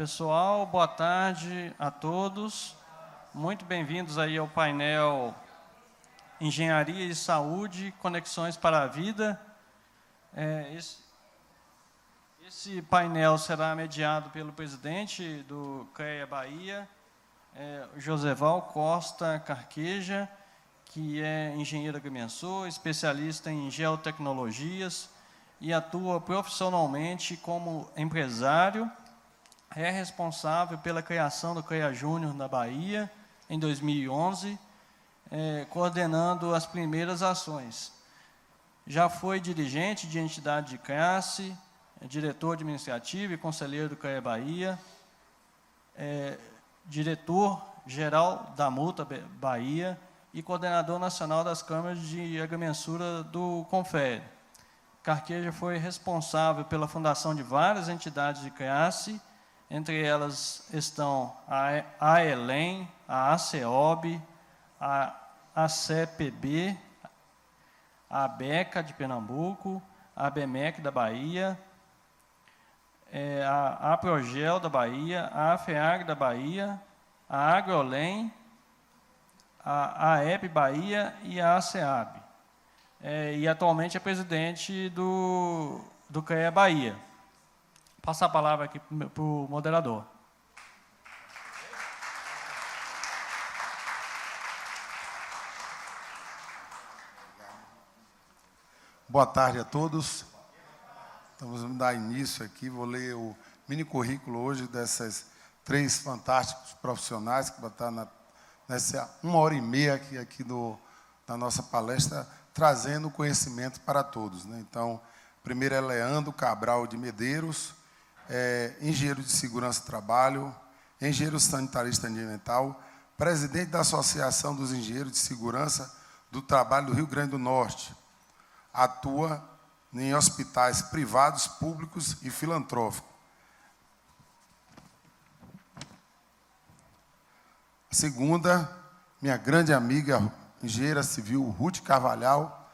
Pessoal, boa tarde a todos. Muito bem-vindos aí ao painel Engenharia e Saúde, Conexões para a Vida. Esse painel será mediado pelo presidente do CREA Bahia, Joseval Costa Carqueja, que é engenheiro agrimensor, especialista em geotecnologias e atua profissionalmente como empresário. É responsável pela criação do CREA Júnior na Bahia, em 2011, coordenando as primeiras ações. Já foi dirigente de entidade de classe, diretor administrativo e conselheiro do CREA Bahia, diretor-geral da Multa Bahia e coordenador nacional das câmaras de agrimensura do Confere. Carqueja foi responsável pela fundação de várias entidades de classe. Entre elas estão a ELEM, a ACEOB, a ACEPB, a ABECA de Pernambuco, a ABMEC da Bahia, a APROGEL da Bahia, a AFEAG da Bahia, a AgroLEM, a AEP Bahia e a ACEAB. E atualmente é presidente do CREA Bahia. Passar a palavra aqui para o moderador. Boa tarde a todos. Então, vamos dar início aqui. Vou ler o mini currículo hoje dessas 3 fantásticos profissionais que vão estar nessa 1h30 aqui na nossa palestra, trazendo conhecimento para todos, né? Então, primeiro é Leandro Cabral de Medeiros, engenheiro de segurança do trabalho, engenheiro sanitarista ambiental, presidente da Associação dos Engenheiros de Segurança do Trabalho do Rio Grande do Norte. Atua em hospitais privados, públicos e filantróficos. A segunda, minha grande amiga, engenheira civil, Ruth Carvalhal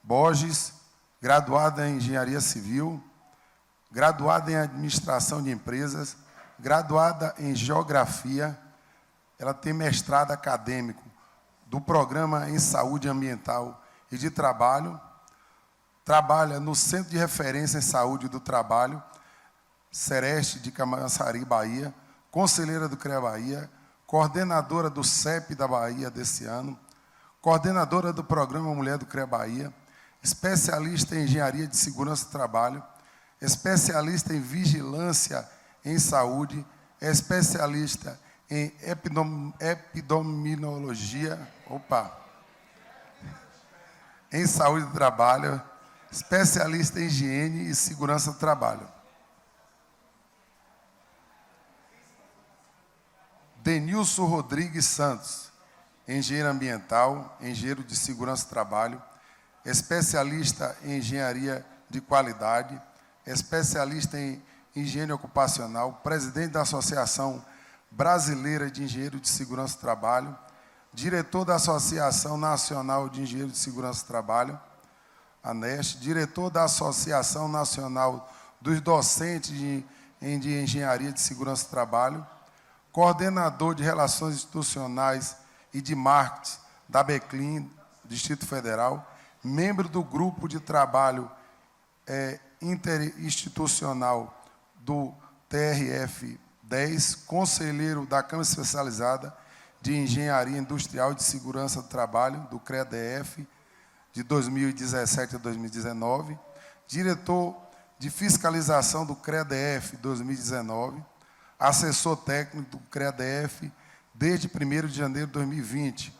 Borges, graduada em Engenharia Civil, graduada em Administração de Empresas, graduada em Geografia. Ela tem mestrado acadêmico do Programa em Saúde Ambiental e de Trabalho. Trabalha no Centro de Referência em Saúde do Trabalho, Sereste de Camaçari, Bahia, conselheira do CREA Bahia, coordenadora do CEP da Bahia desse ano, coordenadora do Programa Mulher do CREA Bahia, especialista em Engenharia de Segurança do Trabalho, especialista em Vigilância em Saúde, especialista em Epidemiologia, em Saúde do Trabalho, especialista em Higiene e Segurança do Trabalho. Denilson Rodrigues Santos, engenheiro ambiental, engenheiro de segurança do trabalho, especialista em engenharia de qualidade, especialista em higiene ocupacional, presidente da Associação Brasileira de Engenheiros de Segurança do Trabalho, diretor da Associação Nacional de Engenheiros de Segurança do Trabalho, ANEST, diretor da Associação Nacional dos Docentes de Engenharia de Segurança do Trabalho, coordenador de Relações Institucionais e de Marketing da BECLIN, Distrito Federal, membro do Grupo de Trabalho Interinstitucional do TRF-10, conselheiro da Câmara Especializada de Engenharia Industrial e de Segurança do Trabalho, do CREA-DF, de 2017 a 2019, diretor de Fiscalização do CREA-DF 2019, assessor técnico do CREA-DF desde 1º de janeiro de 2020,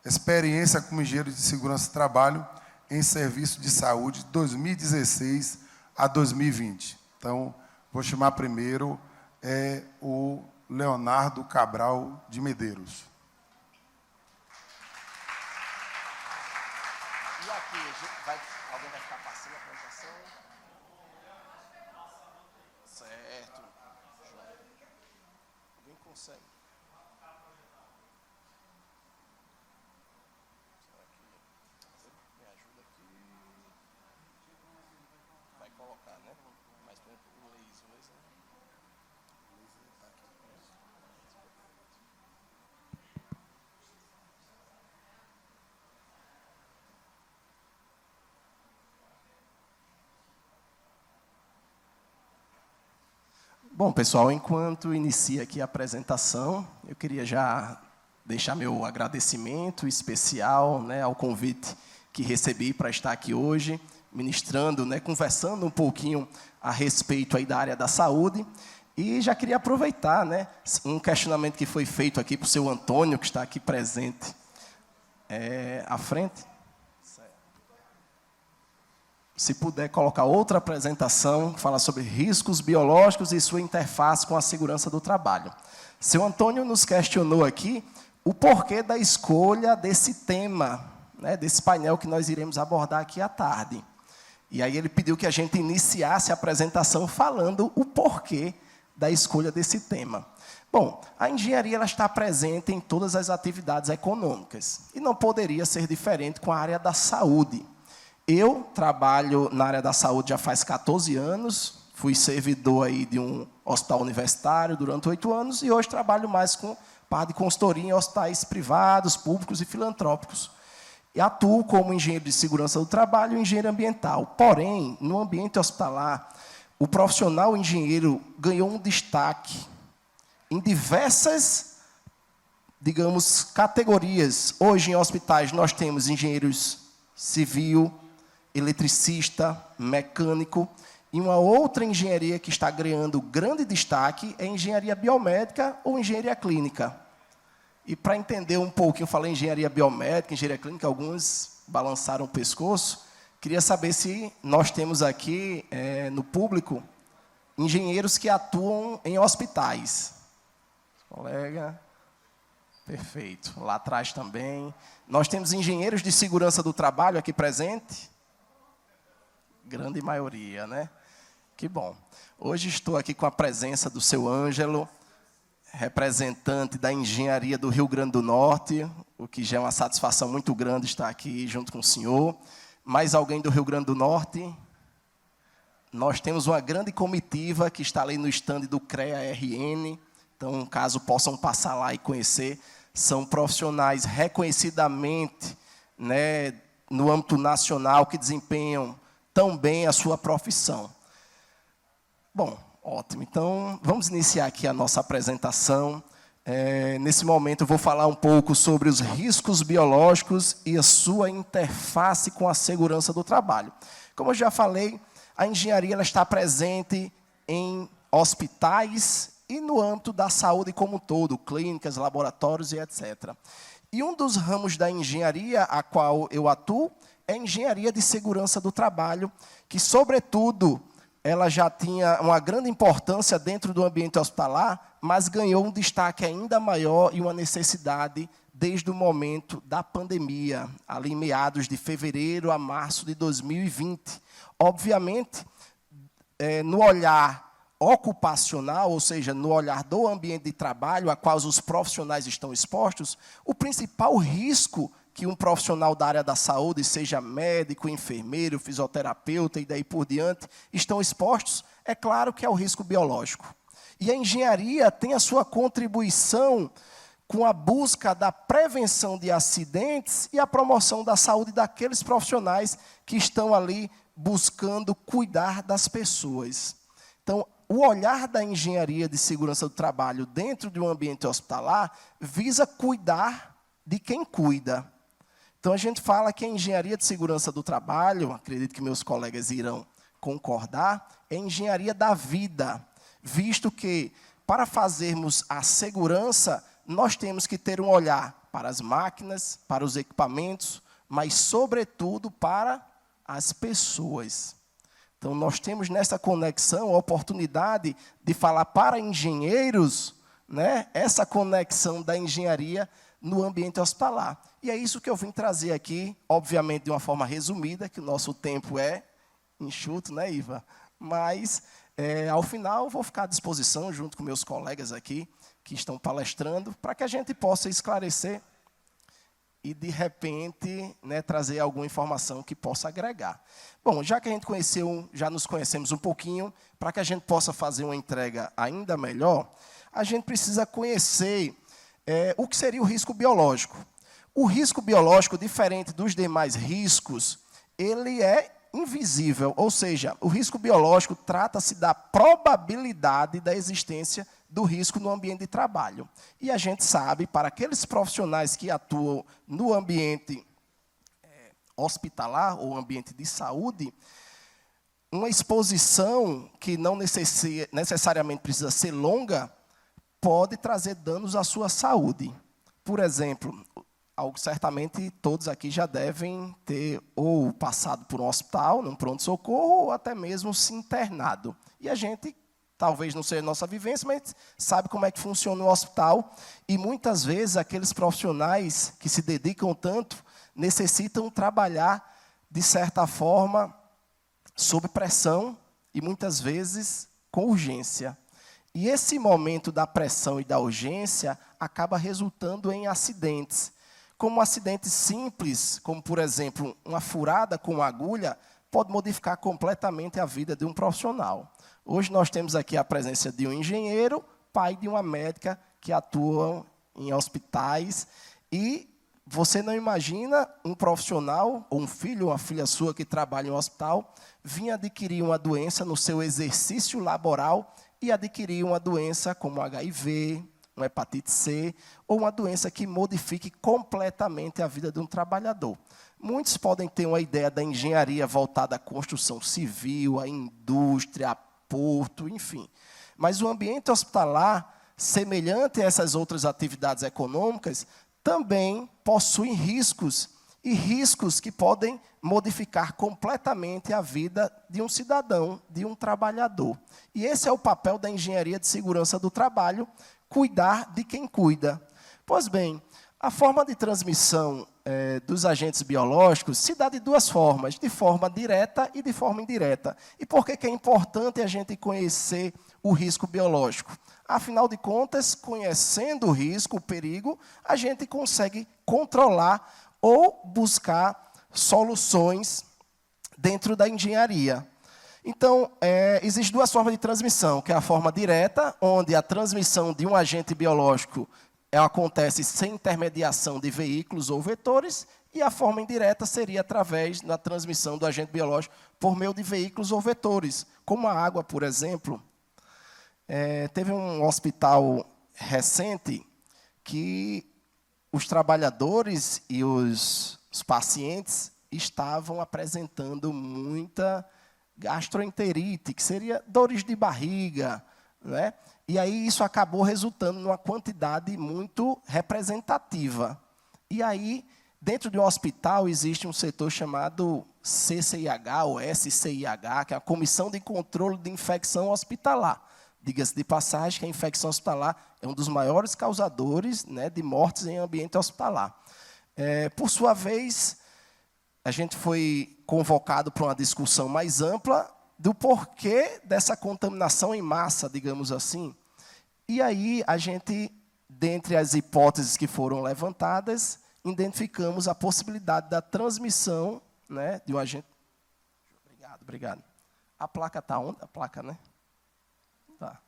experiência como engenheiro de segurança do trabalho em serviço de saúde de 2016 a 2020. Então, vou chamar primeiro o Leonardo Cabral de Medeiros. E aqui, alguém vai ficar passando a apresentação? Certo. Alguém consegue? Será que me ajuda aqui? Vai colocar, né? Mais para o laser, né? Bom, pessoal, enquanto inicia aqui a apresentação, eu queria já deixar meu agradecimento especial, né, ao convite que recebi para estar aqui hoje, ministrando, né, conversando um pouquinho a respeito aí da área da saúde. E já queria aproveitar, né, um questionamento que foi feito aqui para o seu Antônio, que está aqui presente à frente. Se puder colocar outra apresentação, que fala sobre riscos biológicos e sua interface com a segurança do trabalho. Seu Antônio nos questionou aqui o porquê da escolha desse tema, né, desse painel que nós iremos abordar aqui à tarde. E aí ele pediu que a gente iniciasse a apresentação falando o porquê da escolha desse tema. Bom, a engenharia ela está presente em todas as atividades econômicas e não poderia ser diferente com a área da saúde. Eu trabalho na área da saúde já faz 14 anos, fui servidor aí de um hospital universitário durante 8 anos e hoje trabalho mais com parte de consultoria em hospitais privados, públicos e filantrópicos. E atuo como engenheiro de segurança do trabalho e engenheiro ambiental. Porém, no ambiente hospitalar, o profissional engenheiro ganhou um destaque em diversas, digamos, categorias. Hoje, em hospitais, nós temos engenheiros civil, eletricista, mecânico, e uma outra engenharia que está ganhando grande destaque é engenharia biomédica ou engenharia clínica. E para entender um pouquinho, eu falei engenharia biomédica, engenharia clínica, alguns balançaram o pescoço. Queria saber se nós temos aqui, no público, engenheiros que atuam em hospitais. Colega, perfeito. Lá atrás também. Nós temos engenheiros de segurança do trabalho aqui presente. Grande maioria, né? Que bom. Hoje estou aqui com a presença do seu Ângelo, representante da engenharia do Rio Grande do Norte, o que já é uma satisfação muito grande estar aqui junto com o senhor. Mais alguém do Rio Grande do Norte? Nós temos uma grande comitiva que está ali no estande do CREA-RN, então, caso possam passar lá e conhecer, são profissionais reconhecidamente, né, no âmbito nacional que desempenham tão bem a sua profissão. Bom, ótimo. Então, vamos iniciar aqui a nossa apresentação. Nesse momento, eu vou falar um pouco sobre os riscos biológicos e a sua interface com a segurança do trabalho. Como eu já falei, a engenharia ela está presente em hospitais e no âmbito da saúde como um todo, clínicas, laboratórios e etc. E um dos ramos da engenharia a qual eu atuo é a engenharia de segurança do trabalho, que, sobretudo, ela já tinha uma grande importância dentro do ambiente hospitalar, mas ganhou um destaque ainda maior e uma necessidade desde o momento da pandemia, ali em meados de fevereiro a março de 2020. Obviamente, no olhar ocupacional, ou seja, no olhar do ambiente de trabalho a qual os profissionais estão expostos, o principal risco que um profissional da área da saúde, seja médico, enfermeiro, fisioterapeuta e daí por diante, estão expostos, é claro que é o risco biológico. E a engenharia tem a sua contribuição com a busca da prevenção de acidentes e a promoção da saúde daqueles profissionais que estão ali buscando cuidar das pessoas. Então, o olhar da engenharia de segurança do trabalho dentro de um ambiente hospitalar visa cuidar de quem cuida. Então, a gente fala que a engenharia de segurança do trabalho, acredito que meus colegas irão concordar, é a engenharia da vida, visto que, para fazermos a segurança, nós temos que ter um olhar para as máquinas, para os equipamentos, mas, sobretudo, para as pessoas. Então, nós temos nessa conexão a oportunidade de falar para engenheiros, né, essa conexão da engenharia no ambiente hospitalar. E é isso que eu vim trazer aqui, obviamente de uma forma resumida, que o nosso tempo é enxuto, né, Iva? Mas, ao final, eu vou ficar à disposição, junto com meus colegas aqui, que estão palestrando, para que a gente possa esclarecer e, de repente, né, trazer alguma informação que possa agregar. Bom, já que a gente já nos conhecemos um pouquinho, para que a gente possa fazer uma entrega ainda melhor, a gente precisa conhecer o que seria o risco biológico. O risco biológico, diferente dos demais riscos, ele é invisível, ou seja, o risco biológico trata-se da probabilidade da existência do risco no ambiente de trabalho. E a gente sabe, para aqueles profissionais que atuam no ambiente hospitalar ou ambiente de saúde, uma exposição que não necessariamente precisa ser longa pode trazer danos à sua saúde. Por exemplo, algo certamente todos aqui já devem ter ou passado por um hospital, num pronto-socorro, ou até mesmo se internado. E a gente, talvez não seja a nossa vivência, mas sabe como é que funciona o hospital. E muitas vezes aqueles profissionais que se dedicam tanto necessitam trabalhar, de certa forma, sob pressão e muitas vezes com urgência. E esse momento da pressão e da urgência acaba resultando em acidentes. Como acidentes simples, como, por exemplo, uma furada com uma agulha, pode modificar completamente a vida de um profissional. Hoje nós temos aqui a presença de um engenheiro, pai de uma médica que atuam em hospitais. E você não imagina um profissional, ou um filho, uma filha sua que trabalha em um hospital, vir adquirir uma doença no seu exercício laboral e adquirir uma doença como HIV, uma hepatite C, ou uma doença que modifique completamente a vida de um trabalhador. Muitos podem ter uma ideia da engenharia voltada à construção civil, à indústria, a porto, enfim. Mas o ambiente hospitalar, semelhante a essas outras atividades econômicas, também possui riscos, e riscos que podem modificar completamente a vida de um cidadão, de um trabalhador. E esse é o papel da engenharia de segurança do trabalho, cuidar de quem cuida. Pois bem, a forma de transmissão dos agentes biológicos se dá de duas formas, de forma direta e de forma indireta. E por que é importante a gente conhecer o risco biológico? Afinal de contas, conhecendo o risco, o perigo, a gente consegue controlar ou buscar soluções dentro da engenharia. Então, existem duas formas de transmissão, que é a forma direta, onde a transmissão de um agente biológico acontece sem intermediação de veículos ou vetores, e a forma indireta seria através da transmissão do agente biológico por meio de veículos ou vetores, como a água, por exemplo. Teve um hospital recente que os trabalhadores e os pacientes estavam apresentando muita gastroenterite, que seria dores de barriga, né? E aí isso acabou resultando numa quantidade muito representativa. E aí, dentro de um hospital, existe um setor chamado CCIH, ou SCIH, que é a Comissão de Controle de Infecção Hospitalar. Diga-se de passagem que a infecção hospitalar é um dos maiores causadores, né, de mortes em ambiente hospitalar. Por sua vez, a gente foi convocado para uma discussão mais ampla do porquê dessa contaminação em massa, digamos assim. E aí, a gente, dentre as hipóteses que foram levantadas, identificamos a possibilidade da transmissão, né, de um agente... Obrigado. A placa está onde? A placa, né? Tá.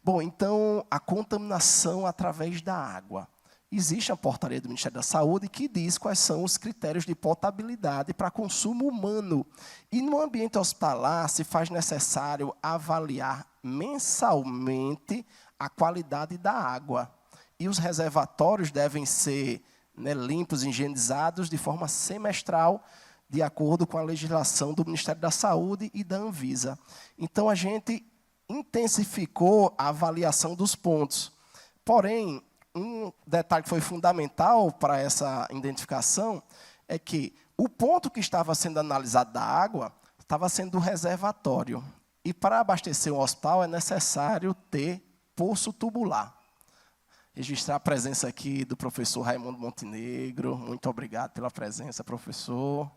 Bom, então, a contaminação através da água. Existe a portaria do Ministério da Saúde que diz quais são os critérios de potabilidade para consumo humano. E no ambiente hospitalar se faz necessário avaliar mensalmente a qualidade da água. E os reservatórios devem ser, né, limpos, higienizados de forma semestral, de acordo com a legislação do Ministério da Saúde e da Anvisa. Então, a gente intensificou a avaliação dos pontos. Porém, um detalhe que foi fundamental para essa identificação é que o ponto que estava sendo analisado da água estava sendo do reservatório. E para abastecer um hospital é necessário ter poço tubular. Registrar a presença aqui do professor Raimundo Montenegro. Muito obrigado pela presença, professor.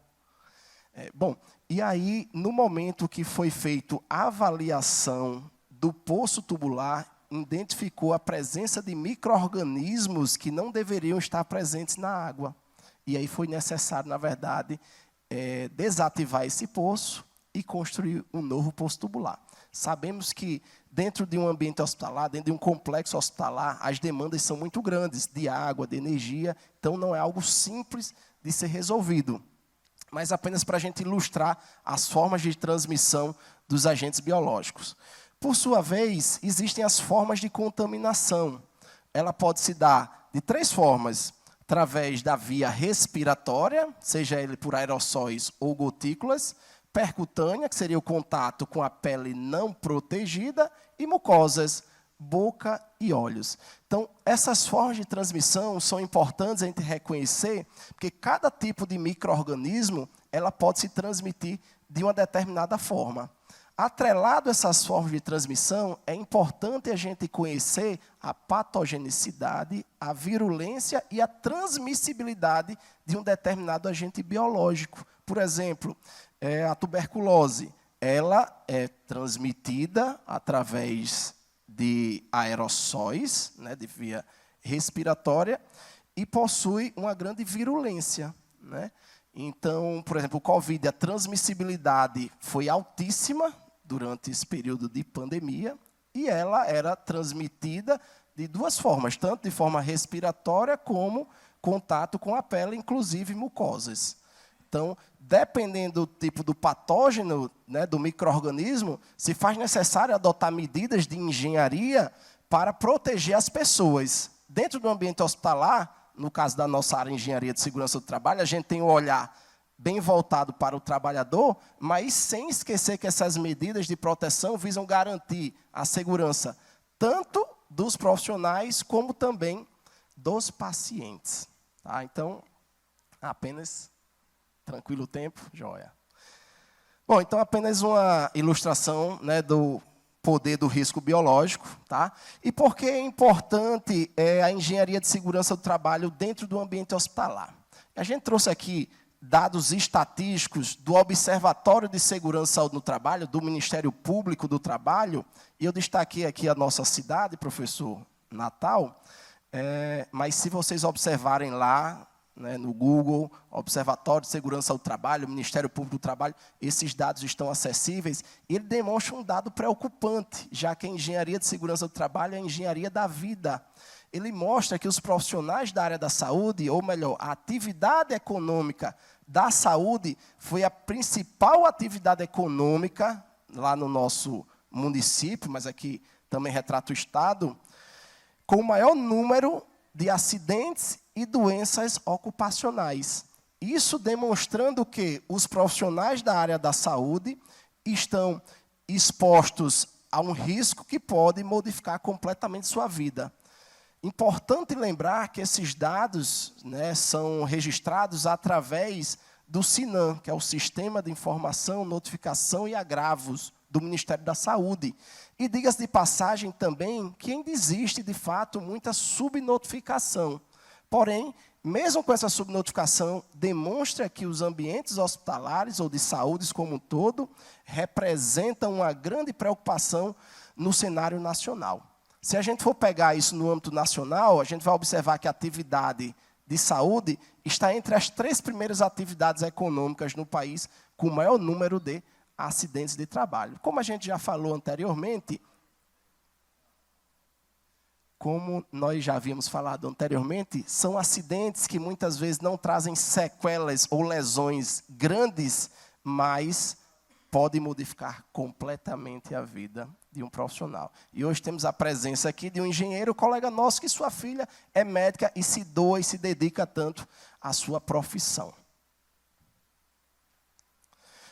Bom, e aí, no momento que foi feita a avaliação do poço tubular, identificou a presença de micro-organismos que não deveriam estar presentes na água. E aí foi necessário, na verdade, desativar esse poço e construir um novo poço tubular. Sabemos que dentro de um ambiente hospitalar, dentro de um complexo hospitalar, as demandas são muito grandes, de água, de energia, então não é algo simples de ser resolvido. mas apenas para a gente ilustrar as formas de transmissão dos agentes biológicos. Por sua vez, existem as formas de contaminação. Ela pode se dar de 3 formas: através da via respiratória, seja ele por aerossóis ou gotículas, percutânea, que seria o contato com a pele não protegida, e mucosas, boca e olhos. Então, essas formas de transmissão são importantes a gente reconhecer, porque cada tipo de micro-organismo ela pode se transmitir de uma determinada forma. Atrelado a essas formas de transmissão, é importante a gente conhecer a patogenicidade, a virulência e a transmissibilidade de um determinado agente biológico. Por exemplo, a tuberculose, ela é transmitida através de aerossóis, né, de via respiratória, e possui uma grande virulência, né? Então, por exemplo, o Covid, a transmissibilidade foi altíssima durante esse período de pandemia, e ela era transmitida de 2 formas, tanto de forma respiratória como contato com a pele, inclusive mucosas. Então, dependendo do tipo do patógeno, né, do micro-organismo, se faz necessário adotar medidas de engenharia para proteger as pessoas. Dentro do ambiente hospitalar, no caso da nossa área de engenharia de segurança do trabalho, a gente tem um olhar bem voltado para o trabalhador, mas sem esquecer que essas medidas de proteção visam garantir a segurança tanto dos profissionais como também dos pacientes. Tá? Então, apenas... Tranquilo o tempo? Joia. Bom, então apenas uma ilustração, né, do poder do risco biológico. Tá? E por que é importante a engenharia de segurança do trabalho dentro do ambiente hospitalar? A gente trouxe aqui dados estatísticos do Observatório de Segurança e Saúde no Trabalho, do Ministério Público do Trabalho, e eu destaquei aqui a nossa cidade, professor Natal, mas se vocês observarem lá, né, no Google, Observatório de Segurança do Trabalho, Ministério Público do Trabalho, esses dados estão acessíveis, e ele demonstra um dado preocupante, já que a engenharia de segurança do trabalho é a engenharia da vida. Ele mostra que os profissionais da área da saúde, ou melhor, a atividade econômica da saúde foi a principal atividade econômica lá no nosso município, mas aqui também retrata o Estado, com o maior número de acidentes e doenças ocupacionais. Isso demonstrando que os profissionais da área da saúde estão expostos a um risco que pode modificar completamente sua vida. Importante lembrar que esses dados, né, são registrados através do SINAM, que é o Sistema de Informação, Notificação e Agravos do Ministério da Saúde. E diga-se de passagem também que ainda existe, de fato, muita subnotificação. Porém, mesmo com essa subnotificação, demonstra que os ambientes hospitalares ou de saúde como um todo representam uma grande preocupação no cenário nacional. Se a gente for pegar isso no âmbito nacional, a gente vai observar que a atividade de saúde está entre as 3 primeiras atividades econômicas no país com o maior número de acidentes de trabalho. Como a gente já falou anteriormente, como nós já havíamos falado anteriormente, são acidentes que muitas vezes não trazem sequelas ou lesões grandes, mas podem modificar completamente a vida de um profissional. E hoje temos a presença aqui de um engenheiro, colega nosso, que sua filha é médica e se doa e se dedica tanto à sua profissão.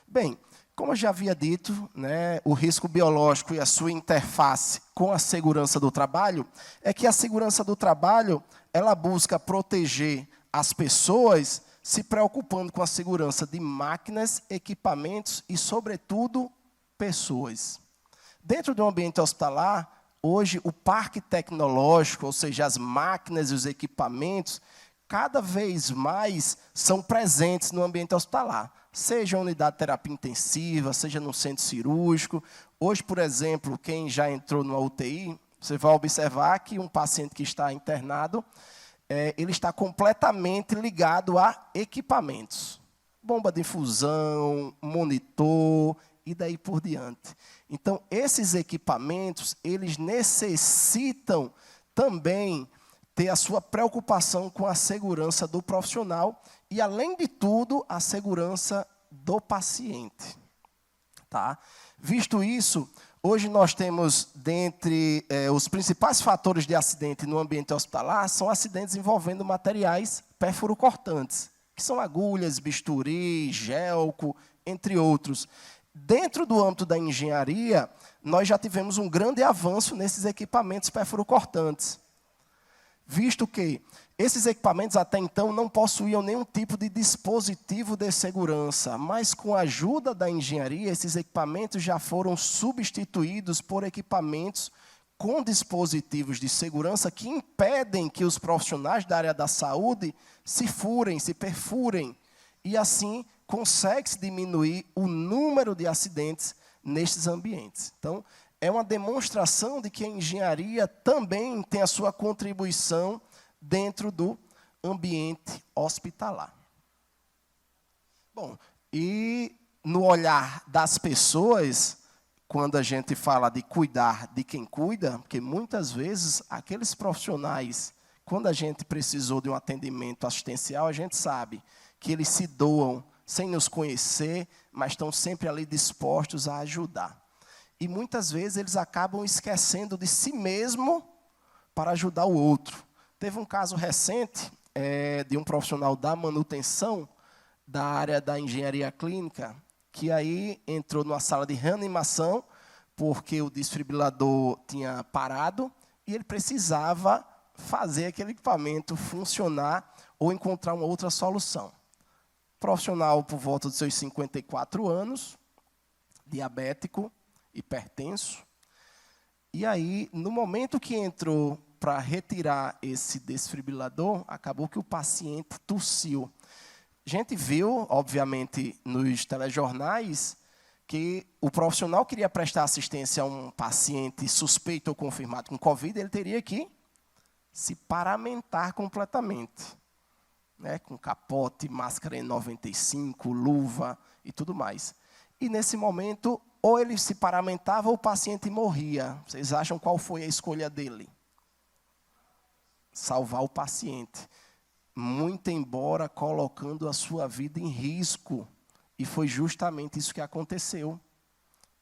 Bem, como eu já havia dito, né, o risco biológico e a sua interface com a segurança do trabalho é que a segurança do trabalho ela busca proteger as pessoas se preocupando com a segurança de máquinas, equipamentos e, sobretudo, pessoas. Dentro do ambiente hospitalar, hoje o parque tecnológico, ou seja, as máquinas e os equipamentos, cada vez mais são presentes no ambiente hospitalar. Seja a unidade de terapia intensiva, seja no centro cirúrgico. Hoje, por exemplo, quem já entrou numa UTI, você vai observar que um paciente que está internado, ele está completamente ligado a equipamentos. Bomba de infusão, monitor e daí por diante. Então, esses equipamentos, eles necessitam também ter a sua preocupação com a segurança do profissional e, além de tudo, a segurança do paciente. Tá? Visto isso, hoje nós temos, dentre os principais fatores de acidente no ambiente hospitalar, são acidentes envolvendo materiais perfurocortantes, que são agulhas, bisturi, gelco, entre outros. Dentro do âmbito da engenharia, nós já tivemos um grande avanço nesses equipamentos perfurocortantes, visto que esses equipamentos até então não possuíam nenhum tipo de dispositivo de segurança, mas com a ajuda da engenharia, esses equipamentos já foram substituídos por equipamentos com dispositivos de segurança que impedem que os profissionais da área da saúde se furem, se perfurem, e assim consegue-se diminuir o número de acidentes nestes ambientes. Então, é uma demonstração de que a engenharia também tem a sua contribuição dentro do ambiente hospitalar. Bom, e no olhar das pessoas, quando a gente fala de cuidar de quem cuida, porque muitas vezes aqueles profissionais, quando a gente precisou de um atendimento assistencial, a gente sabe que eles se doam sem nos conhecer, mas estão sempre ali dispostos a ajudar. E muitas vezes eles acabam esquecendo de si mesmo para ajudar o outro. Teve um caso recente de um profissional da manutenção da área da engenharia clínica, que aí entrou numa sala de reanimação, porque o desfibrilador tinha parado, e ele precisava fazer aquele equipamento funcionar ou encontrar uma outra solução. Profissional por volta dos seus 54 anos, diabético, hipertenso. E aí, no momento que entrou para retirar esse desfibrilador, acabou que o paciente tossiu. A gente viu, obviamente, nos telejornais, que o profissional queria prestar assistência a um paciente suspeito ou confirmado com Covid, ele teria que se paramentar completamente, né, com capote, máscara N95, luva e tudo mais. E, nesse momento, ou ele se paramentava ou o paciente morria. Vocês acham qual foi a escolha dele? Salvar o paciente. Muito embora colocando a sua vida em risco. E foi justamente isso que aconteceu.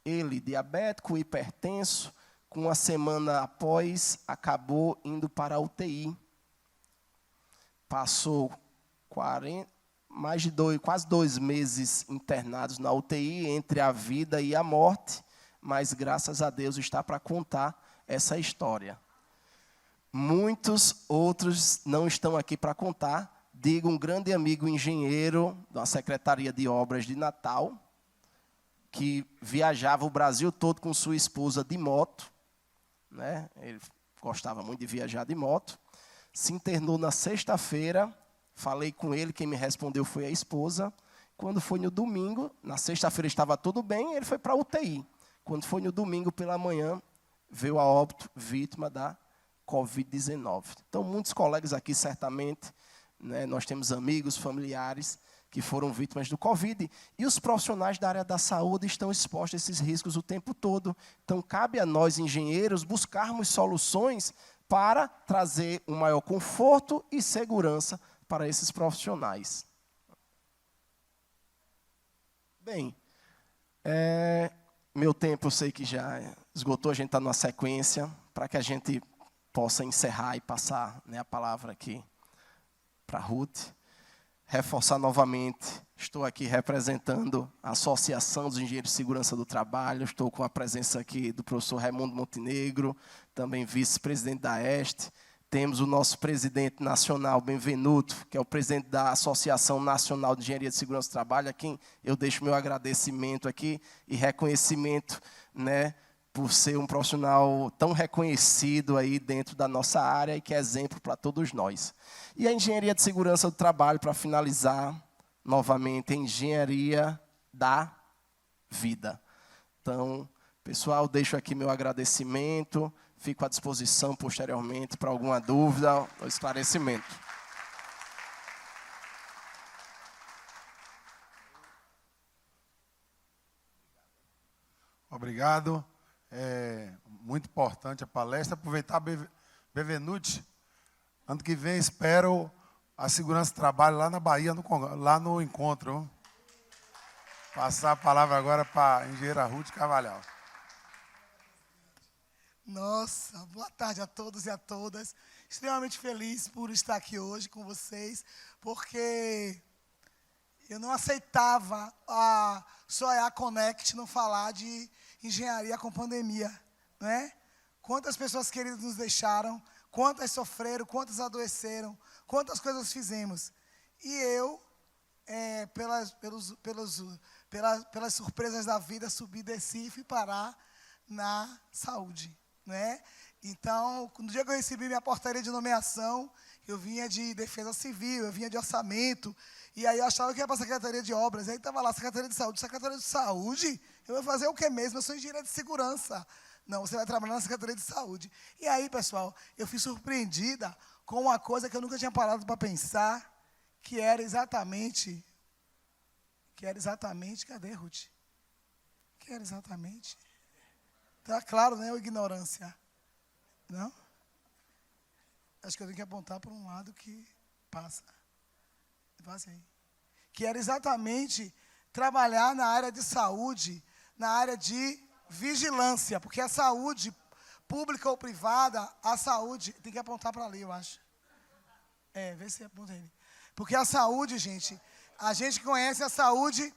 Ele, diabético, hipertenso, com uma semana após, acabou indo para a UTI. Passou quase 2 meses internados na UTI, entre a vida e a morte, mas, graças a Deus, está para contar essa história. Muitos outros não estão aqui para contar. Digo, um grande amigo engenheiro da Secretaria de Obras de Natal, que viajava o Brasil todo com sua esposa de moto, né? Ele gostava muito de viajar de moto, se internou na sexta-feira. Falei com ele, quem me respondeu foi a esposa. Quando foi no domingo, na sexta-feira estava tudo bem, ele foi para a UTI. Quando foi no domingo pela manhã, veio a óbito, vítima da Covid-19. Então, muitos colegas aqui, certamente, né, nós temos amigos, familiares, que foram vítimas do Covid. E os profissionais da área da saúde estão expostos a esses riscos o tempo todo. Então, cabe a nós, engenheiros, buscarmos soluções para trazer um maior conforto e segurança para esses profissionais. Bem, meu tempo eu sei que já esgotou, a gente está numa sequência, para que a gente possa encerrar e passar, né, a palavra aqui para Ruth. Reforçar novamente, estou aqui representando a Associação dos Engenheiros de Segurança do Trabalho, estou com a presença aqui do professor Raimundo Montenegro, também vice-presidente da ESTE. Temos o nosso presidente nacional, Benvenuto, que é o presidente da Associação Nacional de Engenharia de Segurança do Trabalho, a quem eu deixo meu agradecimento aqui e reconhecimento, né, por ser um profissional tão reconhecido aí dentro da nossa área e que é exemplo para todos nós. E a Engenharia de Segurança do Trabalho, para finalizar, novamente, a Engenharia da Vida. Então, pessoal, deixo aqui meu agradecimento. Fico à disposição posteriormente para alguma dúvida ou esclarecimento. Obrigado. É muito importante a palestra. Aproveitar, Benvenuti. Ano que vem, espero a segurança do trabalho lá na Bahia, lá no encontro. Passar a palavra agora para a engenheira Ruth Carvalhal. Nossa, boa tarde a todos e a todas. Extremamente feliz por estar aqui hoje com vocês, porque eu não aceitava a Soea Connect não falar de engenharia com pandemia, né? Quantas pessoas queridas nos deixaram, quantas sofreram, quantas adoeceram, quantas coisas fizemos. E eu, pelas surpresas da vida, subi, desci e fui parar na saúde, né? Então, no dia que eu recebi minha portaria de nomeação, eu vinha de defesa civil, eu vinha de orçamento, e aí eu achava que ia para a Secretaria de Obras, aí estava lá, Secretaria de Saúde, eu vou fazer o que mesmo? Eu sou engenheira de segurança. Não, você vai trabalhar na Secretaria de Saúde. E aí, pessoal, eu fui surpreendida com uma coisa que eu nunca tinha parado para pensar, que era exatamente, cadê, Ruth? Que era exatamente, tá claro, né, a ignorância. Não? Acho que eu tenho que apontar para um lado que passa. Passa aí. Que era exatamente trabalhar na área de saúde, na área de vigilância, porque a saúde, pública ou privada, a saúde, tem que apontar para ali, eu acho. Vê se aponta aí. Porque a saúde, gente, a gente conhece a saúde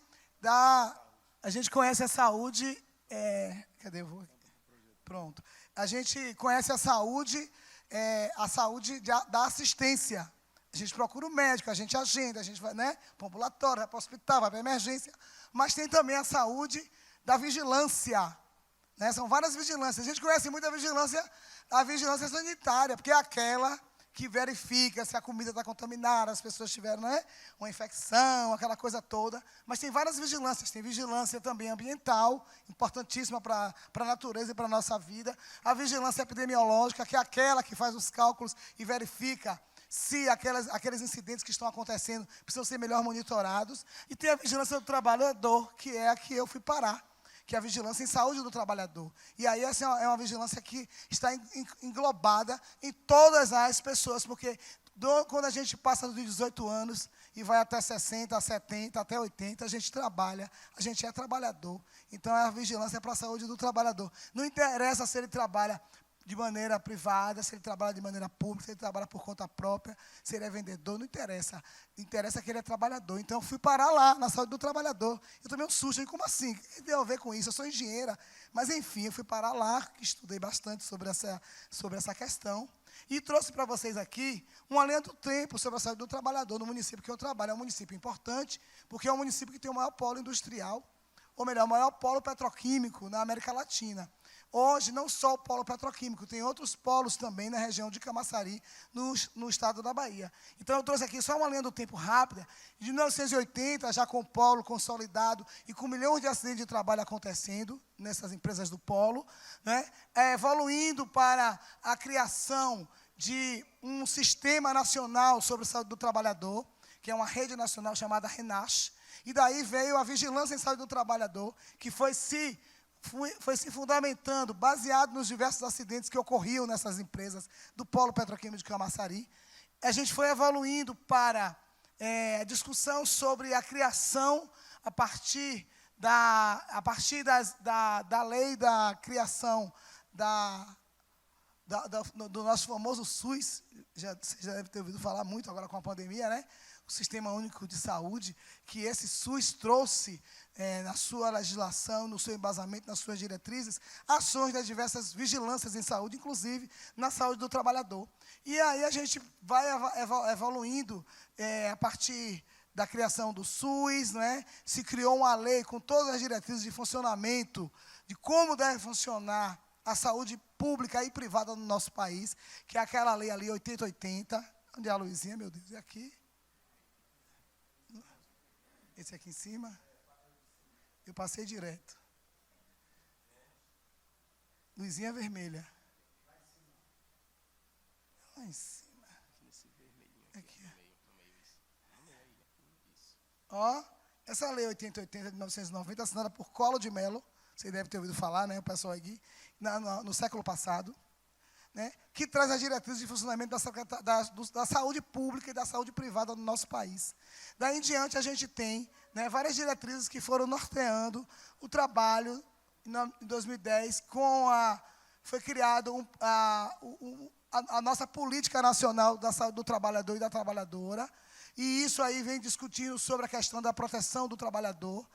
cadê? Eu vou aqui. Pronto. A gente conhece a saúde da assistência. A gente procura o médico, a gente agenda, a gente vai, né, para o ambulatório, vai para o hospital, vai para a emergência. Mas tem também a saúde da vigilância. Né? São várias vigilâncias. A gente conhece muito a vigilância sanitária, porque é aquela que verifica se a comida está contaminada, as pessoas tiveram, né, uma infecção, aquela coisa toda. Mas tem várias vigilâncias. Tem vigilância também ambiental, importantíssima para a natureza e para a nossa vida. A vigilância epidemiológica, que é aquela que faz os cálculos e verifica se aqueles incidentes que estão acontecendo precisam ser melhor monitorados. E tem a vigilância do trabalhador, que é a que eu fui parar, que é a vigilância em saúde do trabalhador. E aí essa é uma vigilância que está englobada em todas as pessoas, porque quando a gente passa dos 18 anos e vai até 60, 70, até 80, a gente trabalha, a gente é trabalhador. Então, a vigilância é para a saúde do trabalhador. Não interessa se ele trabalha de maneira privada, se ele trabalha de maneira pública, se ele trabalha por conta própria, se ele é vendedor, não interessa. Interessa que ele é trabalhador. Então, eu fui parar lá, na saúde do trabalhador. Eu tomei um susto. Como assim? O que tem a ver com isso? Eu sou engenheira. Mas, enfim, eu fui parar lá, estudei bastante sobre essa questão, e trouxe para vocês aqui uma linha do tempo sobre a saúde do trabalhador no município que eu trabalho. É um município importante, porque é um município que tem o maior polo industrial, ou melhor, o maior polo petroquímico na América Latina. Hoje, não só o polo petroquímico, tem outros polos também na região de Camaçari, no estado da Bahia. Então, eu trouxe aqui só uma linha do tempo rápida, de 1980, já com o polo consolidado e com milhões de acidentes de trabalho acontecendo nessas empresas do polo, né, evoluindo para a criação de um sistema nacional sobre a saúde do trabalhador, que é uma rede nacional chamada RENASH, e daí veio a vigilância em saúde do trabalhador, que foi se fundamentando, baseado nos diversos acidentes que ocorriam nessas empresas do polo petroquímico de Camaçari. A gente foi evoluindo para a discussão sobre a criação, a partir da lei da criação do nosso famoso SUS, você já deve ter ouvido falar muito agora com a pandemia, né? O Sistema Único de Saúde, que esse SUS trouxe na sua legislação, no seu embasamento, nas suas diretrizes, ações das diversas vigilâncias em saúde, inclusive na saúde do trabalhador. E aí a gente vai evoluindo a partir da criação do SUS, né? Se criou uma lei com todas as diretrizes de funcionamento, de como deve funcionar a saúde pública e privada no nosso país, que é aquela lei ali, 8080. Onde é a luzinha, meu Deus? É aqui? Esse aqui em cima? Eu passei direto. Luzinha vermelha. Lá em cima. Aqui. Ó, essa lei 8080 de 1990, assinada por Collor de Mello, você deve ter ouvido falar, né, o pessoal aqui, no século passado. né, que traz as diretrizes de funcionamento da saúde pública e da saúde privada no nosso país. Daí em diante, a gente tem, né, várias diretrizes que foram norteando o trabalho em 2010, foi criada a nossa política nacional da saúde do trabalhador e da trabalhadora, e isso aí vem discutindo sobre a questão da proteção do trabalhador,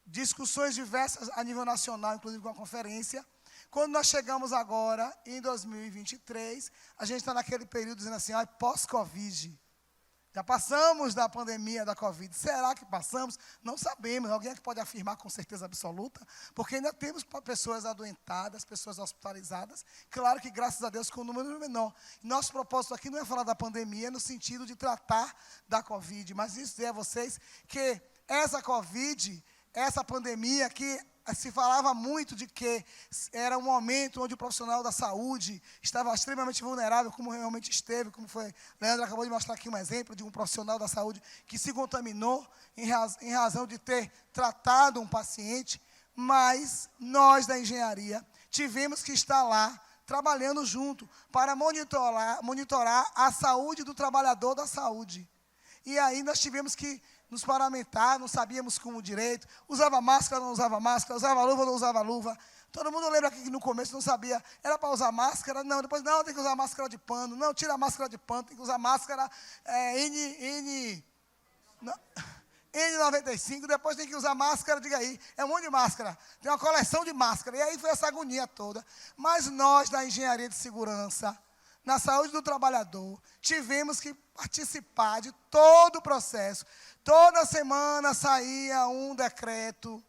discussões diversas a nível nacional, inclusive com a conferência. Quando nós chegamos agora, em 2023, a gente está naquele período dizendo assim, pós-Covid. Já passamos da pandemia da Covid. Será que passamos? Não sabemos. Alguém que pode afirmar com certeza absoluta? Porque ainda temos pessoas adoentadas, pessoas hospitalizadas. Claro que, graças a Deus, com um número menor. Nosso propósito aqui não é falar da pandemia no sentido de tratar da Covid, mas dizer a vocês que essa Covid, essa pandemia que se falava muito de que era um momento onde o profissional da saúde estava extremamente vulnerável, como realmente esteve, como foi, Leandro acabou de mostrar aqui um exemplo de um profissional da saúde que se contaminou em razão de ter tratado um paciente, mas nós da engenharia tivemos que estar lá, trabalhando junto, para monitorar a saúde do trabalhador da saúde. E aí nós tivemos que nos paramentar, não sabíamos como direito, usava máscara, não usava máscara, usava luva, não usava luva. Todo mundo lembra que no começo não sabia, era para usar máscara? Não, depois não, tem que usar máscara de pano, não, tira a máscara de pano, tem que usar máscara N95, depois tem que usar máscara, diga aí, é um monte de máscara, tem uma coleção de máscara, e aí foi essa agonia toda. Mas nós, da engenharia de segurança, na saúde do trabalhador, tivemos que participar de todo o processo. Toda semana saía um decreto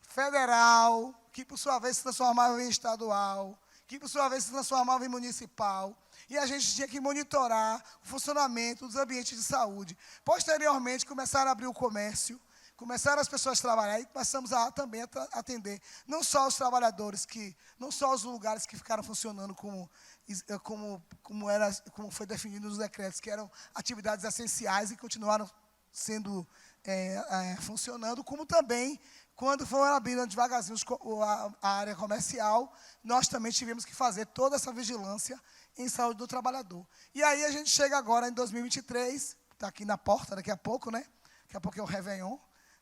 federal, que por sua vez se transformava em estadual, que por sua vez se transformava em municipal, e a gente tinha que monitorar o funcionamento dos ambientes de saúde. Posteriormente, começaram a abrir o comércio, começaram as pessoas a trabalhar e passamos também a atender não só os trabalhadores, não só os lugares que ficaram funcionando como foi definido nos decretos, que eram atividades essenciais e continuaram sendo funcionando, como também, quando foram abrindo devagarzinho a área comercial, nós também tivemos que fazer toda essa vigilância em saúde do trabalhador. E aí a gente chega agora em 2023, está aqui na porta daqui a pouco, né? Daqui a pouco é o Réveillon,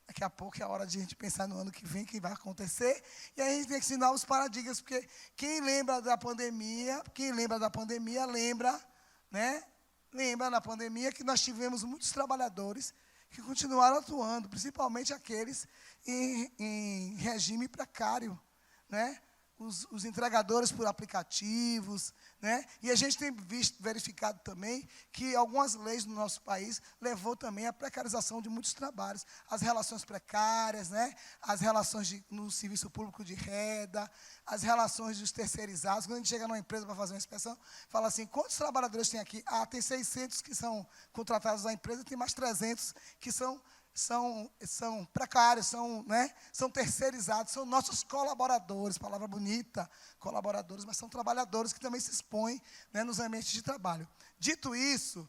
daqui a pouco é a hora de a gente pensar no ano que vem, o que vai acontecer, e aí a gente tem que ensinar os paradigmas, porque quem lembra da pandemia, lembra, né? Lembra na pandemia que nós tivemos muitos trabalhadores que continuaram atuando, principalmente aqueles em regime precário, né? Os entregadores por aplicativos, né? E a gente tem verificado também que algumas leis no nosso país levou também à precarização de muitos trabalhos. As relações precárias, né? As relações no serviço público de renda, as relações dos terceirizados. Quando a gente chega numa empresa para fazer uma inspeção, fala assim, quantos trabalhadores tem aqui? Ah, tem 600 que são contratados na empresa, tem mais 300 que são precários, né, são terceirizados, são nossos colaboradores, palavra bonita, colaboradores, mas são trabalhadores que também se expõem, né, nos ambientes de trabalho. Dito isso,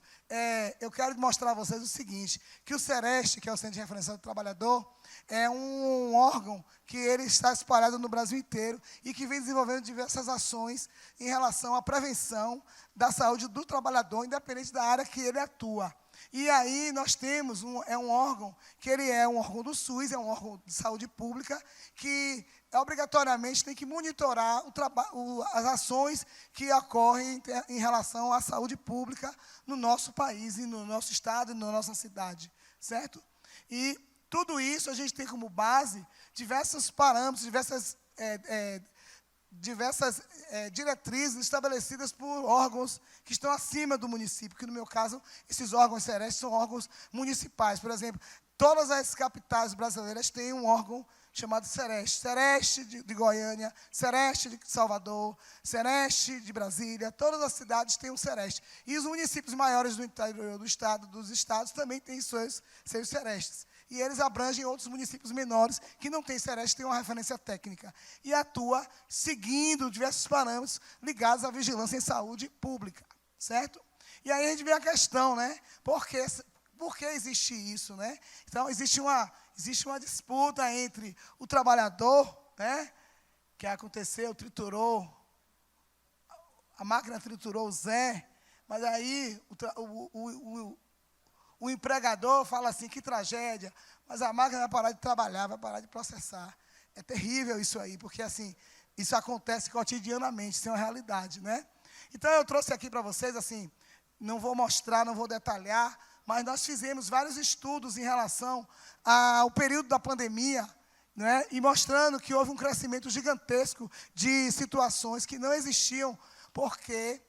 eu quero mostrar a vocês o seguinte, que o Sereste, que é o Centro de Referência do Trabalhador, é um órgão que ele está espalhado no Brasil inteiro e que vem desenvolvendo diversas ações em relação à prevenção da saúde do trabalhador, independente da área que ele atua. E aí nós temos um órgão, que ele é um órgão do SUS, é um órgão de saúde pública, que obrigatoriamente tem que monitorar as ações que ocorrem em relação à saúde pública no nosso país, e no nosso estado, e na nossa cidade, certo? E tudo isso a gente tem como base diversos parâmetros, diversas diretrizes estabelecidas por órgãos que estão acima do município, que no meu caso, esses órgãos Sereste são órgãos municipais. Por exemplo, todas as capitais brasileiras têm um órgão chamado Sereste. Sereste de Goiânia, Sereste de Salvador, Sereste de Brasília, todas as cidades têm um Sereste. E os municípios maiores do interior do estado, dos estados, também têm seus Serestes. E eles abrangem outros municípios menores que não têm Sereste, têm uma referência técnica. E atua seguindo diversos parâmetros ligados à vigilância em saúde pública, certo? E aí a gente vê a questão, né? Por que existe isso, né? Então, existe uma disputa entre o trabalhador, né? Que aconteceu, triturou a máquina triturou o Zé, mas aí o empregador fala assim, que tragédia, mas a máquina vai parar de trabalhar, vai parar de processar. É terrível isso aí, porque assim, isso acontece cotidianamente, isso é uma realidade, né? Então eu trouxe aqui para vocês, assim, não vou mostrar, não vou detalhar, mas nós fizemos vários estudos em relação ao período da pandemia, né? E mostrando que houve um crescimento gigantesco de situações que não existiam, porque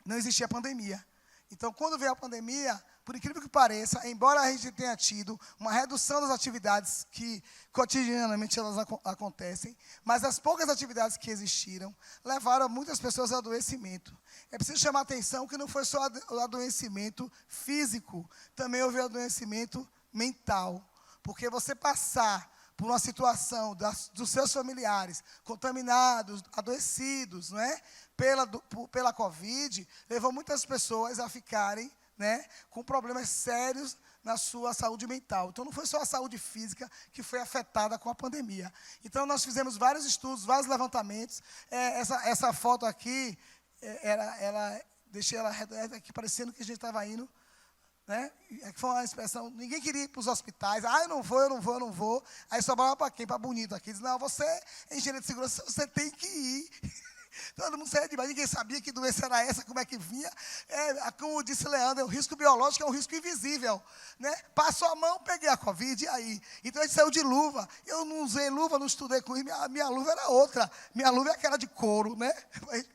não existia pandemia. Então, quando veio a pandemia, por incrível que pareça, embora a gente tenha tido uma redução das atividades que cotidianamente elas acontecem, mas as poucas atividades que existiram levaram muitas pessoas ao adoecimento. É preciso chamar a atenção que não foi só o adoecimento físico, também houve o adoecimento mental. Porque você passar por uma situação dos seus familiares contaminados, adoecidos, não é? Pela Covid, levou muitas pessoas a ficarem, né, com problemas sérios na sua saúde mental. Então, não foi só a saúde física que foi afetada com a pandemia. Então, nós fizemos vários estudos, vários levantamentos. Essa foto aqui, deixei ela aqui parecendo que a gente estava indo, né? Foi uma expressão, ninguém queria ir para os hospitais. Eu não vou. Aí sobrava para quem? Para bonito aqui. Diz, não, você é engenheiro de segurança, você tem que ir. Todo mundo saía demais, ninguém sabia que doença era essa, como é que vinha. Como disse Leandro, o risco biológico é um risco invisível, né? Passou a mão, peguei a Covid, e aí? Então a gente saiu de luva. Eu não usei luva, não estudei com isso, minha luva era outra. Minha luva é aquela de couro, né?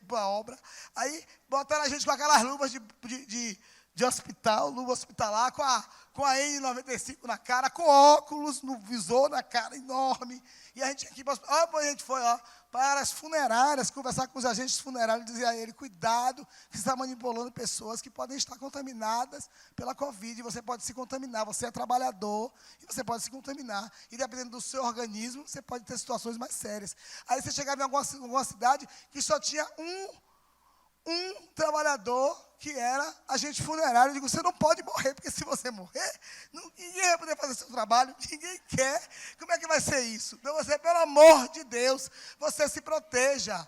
Para a obra. Aí botaram a gente com aquelas luvas de hospital, luva hospitalar, com a N95 na cara, com óculos no visor, na cara, enorme. E a gente aqui, a gente foi para as funerárias, conversar com os agentes funerários, dizer a ele, cuidado, que você está manipulando pessoas que podem estar contaminadas pela Covid, você pode se contaminar, você é trabalhador, e você pode se contaminar. E dependendo do seu organismo, você pode ter situações mais sérias. Aí você chegava em alguma cidade que só tinha um trabalhador que era agente funerário. Eu digo, você não pode morrer, porque se você morrer, ninguém vai poder fazer seu trabalho, ninguém quer. Como é que vai ser isso? Então, você, pelo amor de Deus, você se proteja.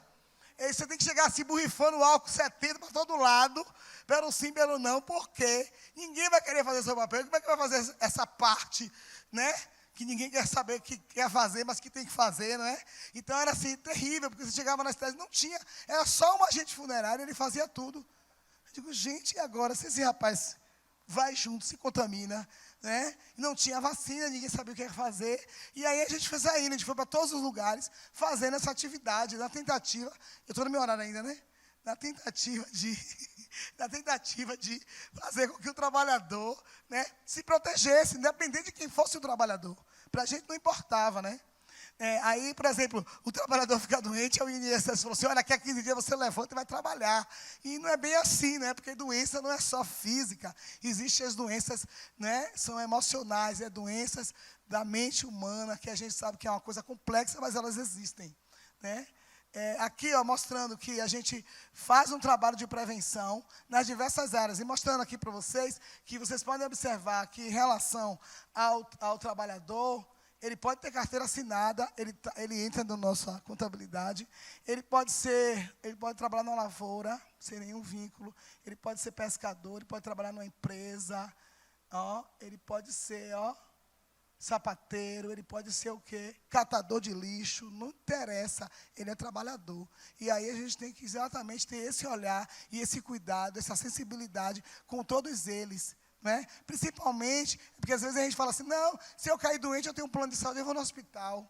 E você tem que chegar assim, borrifando álcool 70 para todo lado, pelo sim, pelo não, porque ninguém vai querer fazer seu papel. Como é que vai fazer essa parte, né? Que ninguém quer saber que quer fazer, mas que tem que fazer, não é? Então, era assim, terrível, porque você chegava na cidade, não tinha, era só um agente funerário, ele fazia tudo. Eu digo, gente, e agora, se esse rapaz vai junto, se contamina, né? Não tinha vacina, ninguém sabia o que ia fazer, e aí a gente foi saindo, a gente foi para todos os lugares, fazendo essa atividade, na tentativa, eu estou no meu horário ainda, né? Na tentativa de fazer com que o trabalhador, né, se protegesse, independente de quem fosse o trabalhador. Para a gente não importava, né? Aí, por exemplo, o trabalhador fica doente, o INSS falou assim, olha, daqui a 15 dias você levanta e vai trabalhar. E não é bem assim, né? Porque doença não é só física. Existem as doenças, né, são emocionais, doenças da mente humana, que a gente sabe que é uma coisa complexa, mas elas existem, né? Aqui, mostrando que a gente faz um trabalho de prevenção nas diversas áreas. E mostrando aqui para vocês, que vocês podem observar que em relação ao trabalhador, ele pode ter carteira assinada, ele entra na nossa contabilidade, ele pode trabalhar na lavoura, sem nenhum vínculo, ele pode ser pescador, ele pode trabalhar numa empresa, ele pode ser, sapateiro, ele pode ser o quê? Catador de lixo, não interessa, ele é trabalhador. E aí a gente tem que exatamente ter esse olhar e esse cuidado, essa sensibilidade com todos eles, né? Principalmente, porque às vezes a gente fala assim, não, se eu cair doente, eu tenho um plano de saúde, eu vou no hospital,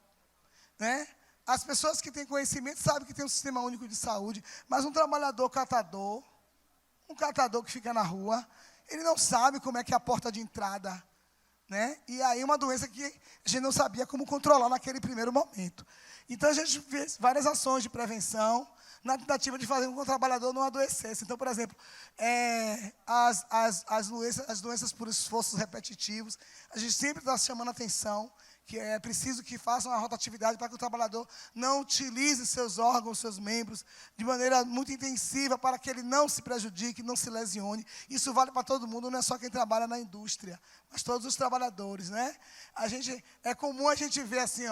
né? As pessoas que têm conhecimento sabem que tem um sistema único de saúde, mas um trabalhador catador, um catador que fica na rua, ele não sabe como é que é a porta de entrada, né? E aí uma doença que a gente não sabia como controlar naquele primeiro momento. Então, a gente fez várias ações de prevenção na tentativa de fazer com que o trabalhador não adoecesse. Então, por exemplo, as doenças por esforços repetitivos, a gente sempre está chamando a atenção que é preciso que façam uma rotatividade para que o trabalhador não utilize seus órgãos, seus membros, de maneira muito intensiva, para que ele não se prejudique, não se lesione. Isso vale para todo mundo, não é só quem trabalha na indústria, mas todos os trabalhadores, né? É comum a gente ver assim,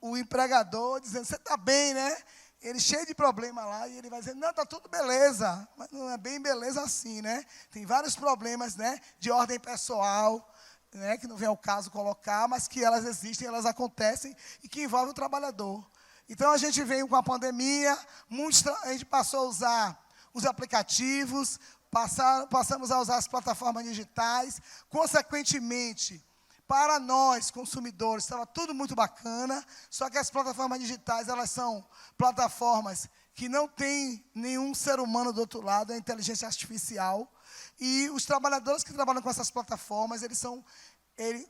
o empregador dizendo, você está bem, né? ele cheio de problema lá, e ele vai dizer, não, está tudo beleza, mas não é bem beleza assim, né? Tem vários problemas, né, de ordem pessoal, né, que não vem ao caso colocar, mas que elas existem, elas acontecem, e que envolvem o trabalhador. Então, a gente veio com a pandemia, a gente passou a usar os aplicativos, passamos a usar as plataformas digitais, consequentemente, para nós, consumidores, estava tudo muito bacana, só que as plataformas digitais, elas são plataformas que não tem nenhum ser humano do outro lado, é inteligência artificial, e os trabalhadores que trabalham com essas plataformas,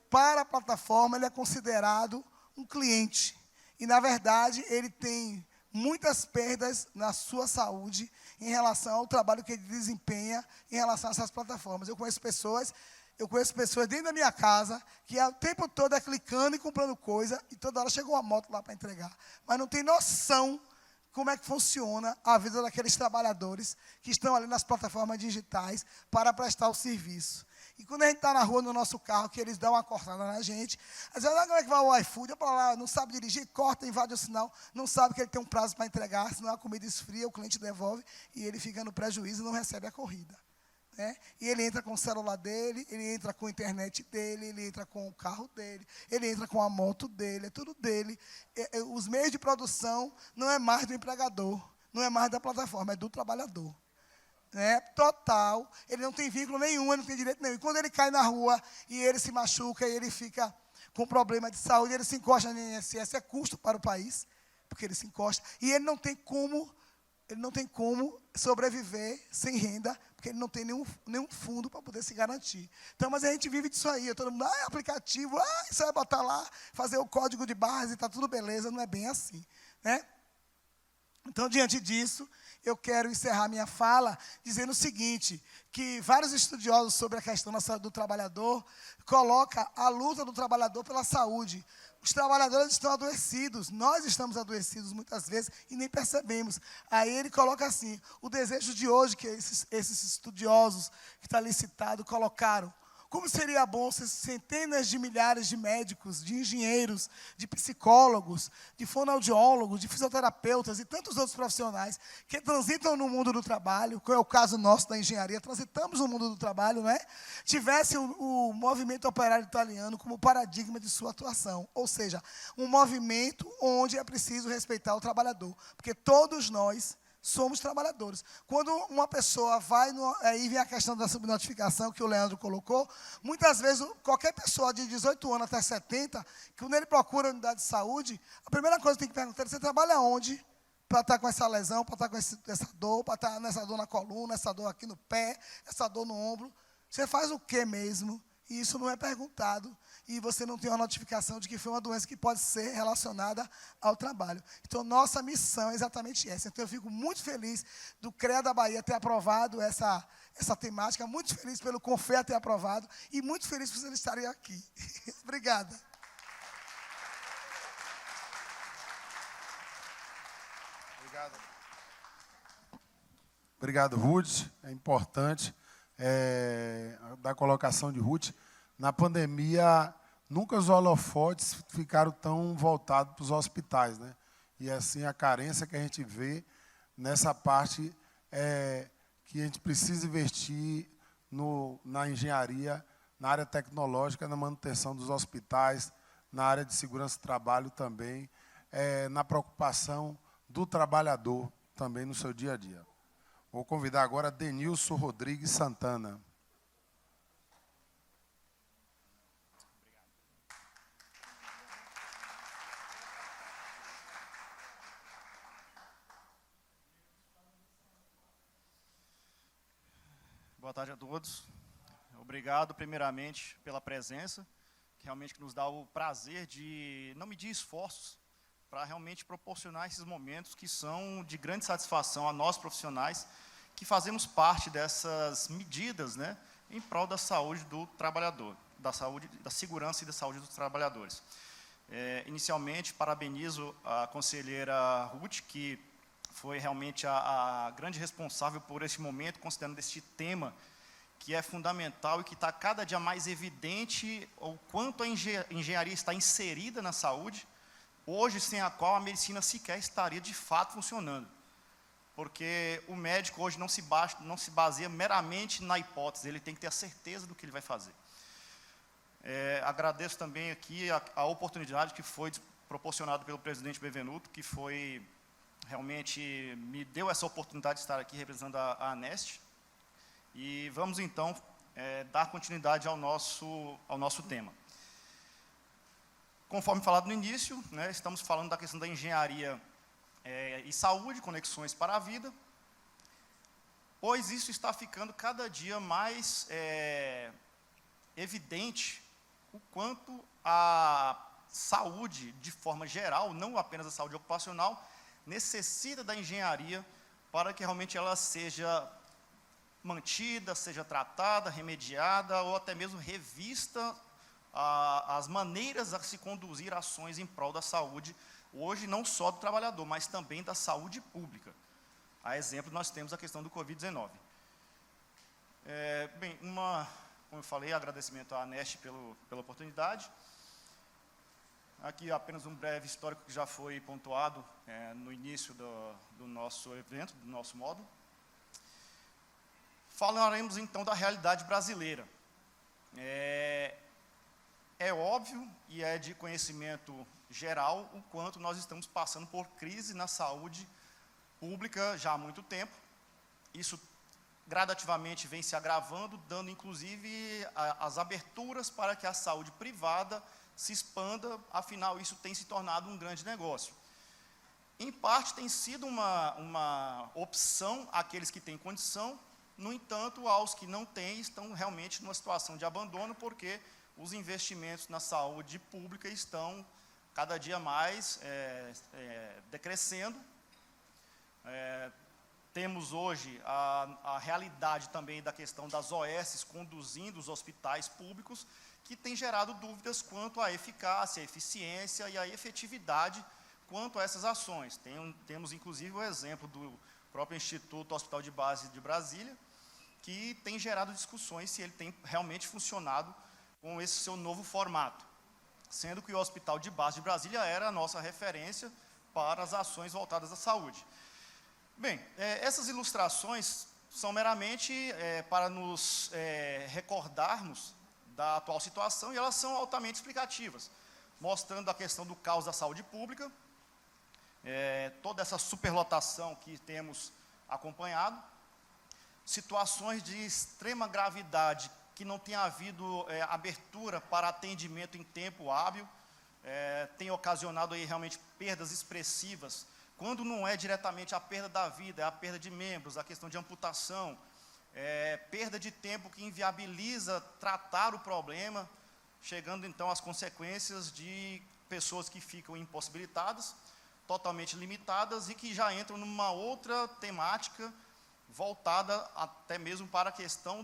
para a plataforma, ele é considerado um cliente, e, na verdade, ele tem muitas perdas na sua saúde em relação ao trabalho que ele desempenha em relação a essas plataformas. Eu conheço pessoas dentro da minha casa que o tempo todo é clicando e comprando coisa e toda hora chega uma moto lá para entregar. Mas não tem noção como é que funciona a vida daqueles trabalhadores que estão ali nas plataformas digitais para prestar o serviço. E quando a gente está na rua, no nosso carro, que eles dão uma cortada na gente, às vezes, como é que vai o iFood? Eu falo lá, não sabe dirigir, corta, invade o sinal, não sabe que ele tem um prazo para entregar, senão a comida esfria, o cliente devolve e ele fica no prejuízo e não recebe a corrida. Né? E ele entra com o celular dele, ele entra com a internet dele, ele entra com o carro dele, ele entra com a moto dele, é tudo dele. Os meios de produção não é mais do empregador, não é mais da plataforma, é do trabalhador. Né? Total, ele não tem vínculo nenhum, ele não tem direito nenhum. E quando ele cai na rua e ele se machuca e ele fica com problema de saúde, ele se encosta no INSS, é custo para o país, porque ele se encosta, e ele não tem como sobreviver sem renda, porque ele não tem nenhum fundo para poder se garantir. Então, mas a gente vive disso aí, todo mundo, é aplicativo, isso vai botar lá, fazer o código de barras e está tudo beleza, não é bem assim. Né? Então, diante disso, eu quero encerrar minha fala dizendo o seguinte, que vários estudiosos sobre a questão da saúde do trabalhador colocam a luta do trabalhador pela saúde. Os trabalhadores estão adoecidos, nós estamos adoecidos muitas vezes e nem percebemos. Aí ele coloca assim, o desejo de hoje que esses estudiosos que está ali citado colocaram, como seria bom se centenas de milhares de médicos, de engenheiros, de psicólogos, de fonoaudiólogos, de fisioterapeutas e tantos outros profissionais que transitam no mundo do trabalho, que é o caso nosso da engenharia, transitamos no mundo do trabalho, não é? Tivesse o movimento operário italiano como paradigma de sua atuação, ou seja, um movimento onde é preciso respeitar o trabalhador, porque todos nós somos trabalhadores. Quando uma pessoa vai, aí vem a questão da subnotificação que o Leandro colocou, muitas vezes qualquer pessoa de 18 anos até 70, quando ele procura a unidade de saúde, a primeira coisa que tem que perguntar é, você trabalha onde? Para estar com essa lesão, para estar com essa dor, para estar nessa dor na coluna, essa dor aqui no pé, essa dor no ombro. Você faz o quê mesmo? E isso não é perguntado. E você não tem uma notificação de que foi uma doença que pode ser relacionada ao trabalho. Então, nossa missão é exatamente essa. Então, eu fico muito feliz do CREA da Bahia ter aprovado essa temática, muito feliz pelo CONFEA ter aprovado e muito feliz por vocês estarem aqui. Obrigada. Obrigado, Ruth. É importante da colocação de Ruth. Na pandemia, nunca os holofotes ficaram tão voltados para os hospitais, né? E assim a carência que a gente vê nessa parte que a gente precisa investir na engenharia, na área tecnológica, na manutenção dos hospitais, na área de segurança do trabalho também, na preocupação do trabalhador também no seu dia a dia. Vou convidar agora Denilson Rodrigues Santana. Boa tarde a todos. Obrigado, primeiramente, pela presença, que realmente nos dá o prazer de não medir esforços para realmente proporcionar esses momentos que são de grande satisfação a nós profissionais que fazemos parte dessas medidas, né, em prol da saúde do trabalhador, da segurança e da saúde dos trabalhadores. Inicialmente, parabenizo a conselheira Ruth, que foi realmente a grande responsável por este momento, considerando este tema que é fundamental e que está cada dia mais evidente o quanto a engenharia está inserida na saúde. hoje sem a qual a medicina sequer estaria de fato funcionando. Porque o médico hoje não se baseia meramente na hipótese, ele tem que ter a certeza do que ele vai fazer. Agradeço também aqui a oportunidade que foi proporcionada pelo presidente Bevenuto, que foi realmente me deu essa oportunidade de estar aqui representando a ANEST. E vamos então dar continuidade ao nosso tema. Conforme falado no início, né, estamos falando da questão da engenharia e saúde, conexões para a vida, pois isso está ficando cada dia mais evidente o quanto a saúde, de forma geral, não apenas a saúde ocupacional, necessita da engenharia para que realmente ela seja mantida, seja tratada, remediada ou até mesmo revista as maneiras a se conduzir ações em prol da saúde, hoje não só do trabalhador, mas também da saúde pública. A exemplo, nós temos a questão do Covid-19. Bem, como eu falei, agradecimento à ANEST pela oportunidade. Aqui apenas um breve histórico que já foi pontuado no início do nosso evento, do nosso módulo. Falaremos então da realidade brasileira. É óbvio e é de conhecimento geral o quanto nós estamos passando por crise na saúde pública já há muito tempo. Isso gradativamente vem se agravando, dando inclusive as aberturas para que a saúde privada se expanda, afinal isso tem se tornado um grande negócio. Em parte tem sido uma opção àqueles que têm condição, no entanto, aos que não têm estão realmente numa situação de abandono, porque os investimentos na saúde pública estão cada dia mais decrescendo. Temos hoje a realidade também da questão das OS conduzindo os hospitais públicos, que tem gerado dúvidas quanto à eficácia, à eficiência e à efetividade quanto a essas ações. Temos inclusive o exemplo do próprio Instituto Hospital de Base de Brasília, que tem gerado discussões se ele tem realmente funcionado com esse seu novo formato, sendo que o Hospital de Base de Brasília era a nossa referência para as ações voltadas à saúde. Bem, essas ilustrações são meramente para nos recordarmos da atual situação, e elas são altamente explicativas, mostrando a questão do caos da saúde pública, toda essa superlotação que temos acompanhado, situações de extrema gravidade que não tem havido abertura para atendimento em tempo hábil, tem ocasionado aí realmente perdas expressivas, quando não é diretamente a perda da vida, é a perda de membros, a questão de amputação, perda de tempo que inviabiliza tratar o problema, chegando então às consequências de pessoas que ficam impossibilitadas, totalmente limitadas e que já entram numa outra temática voltada até mesmo para a questão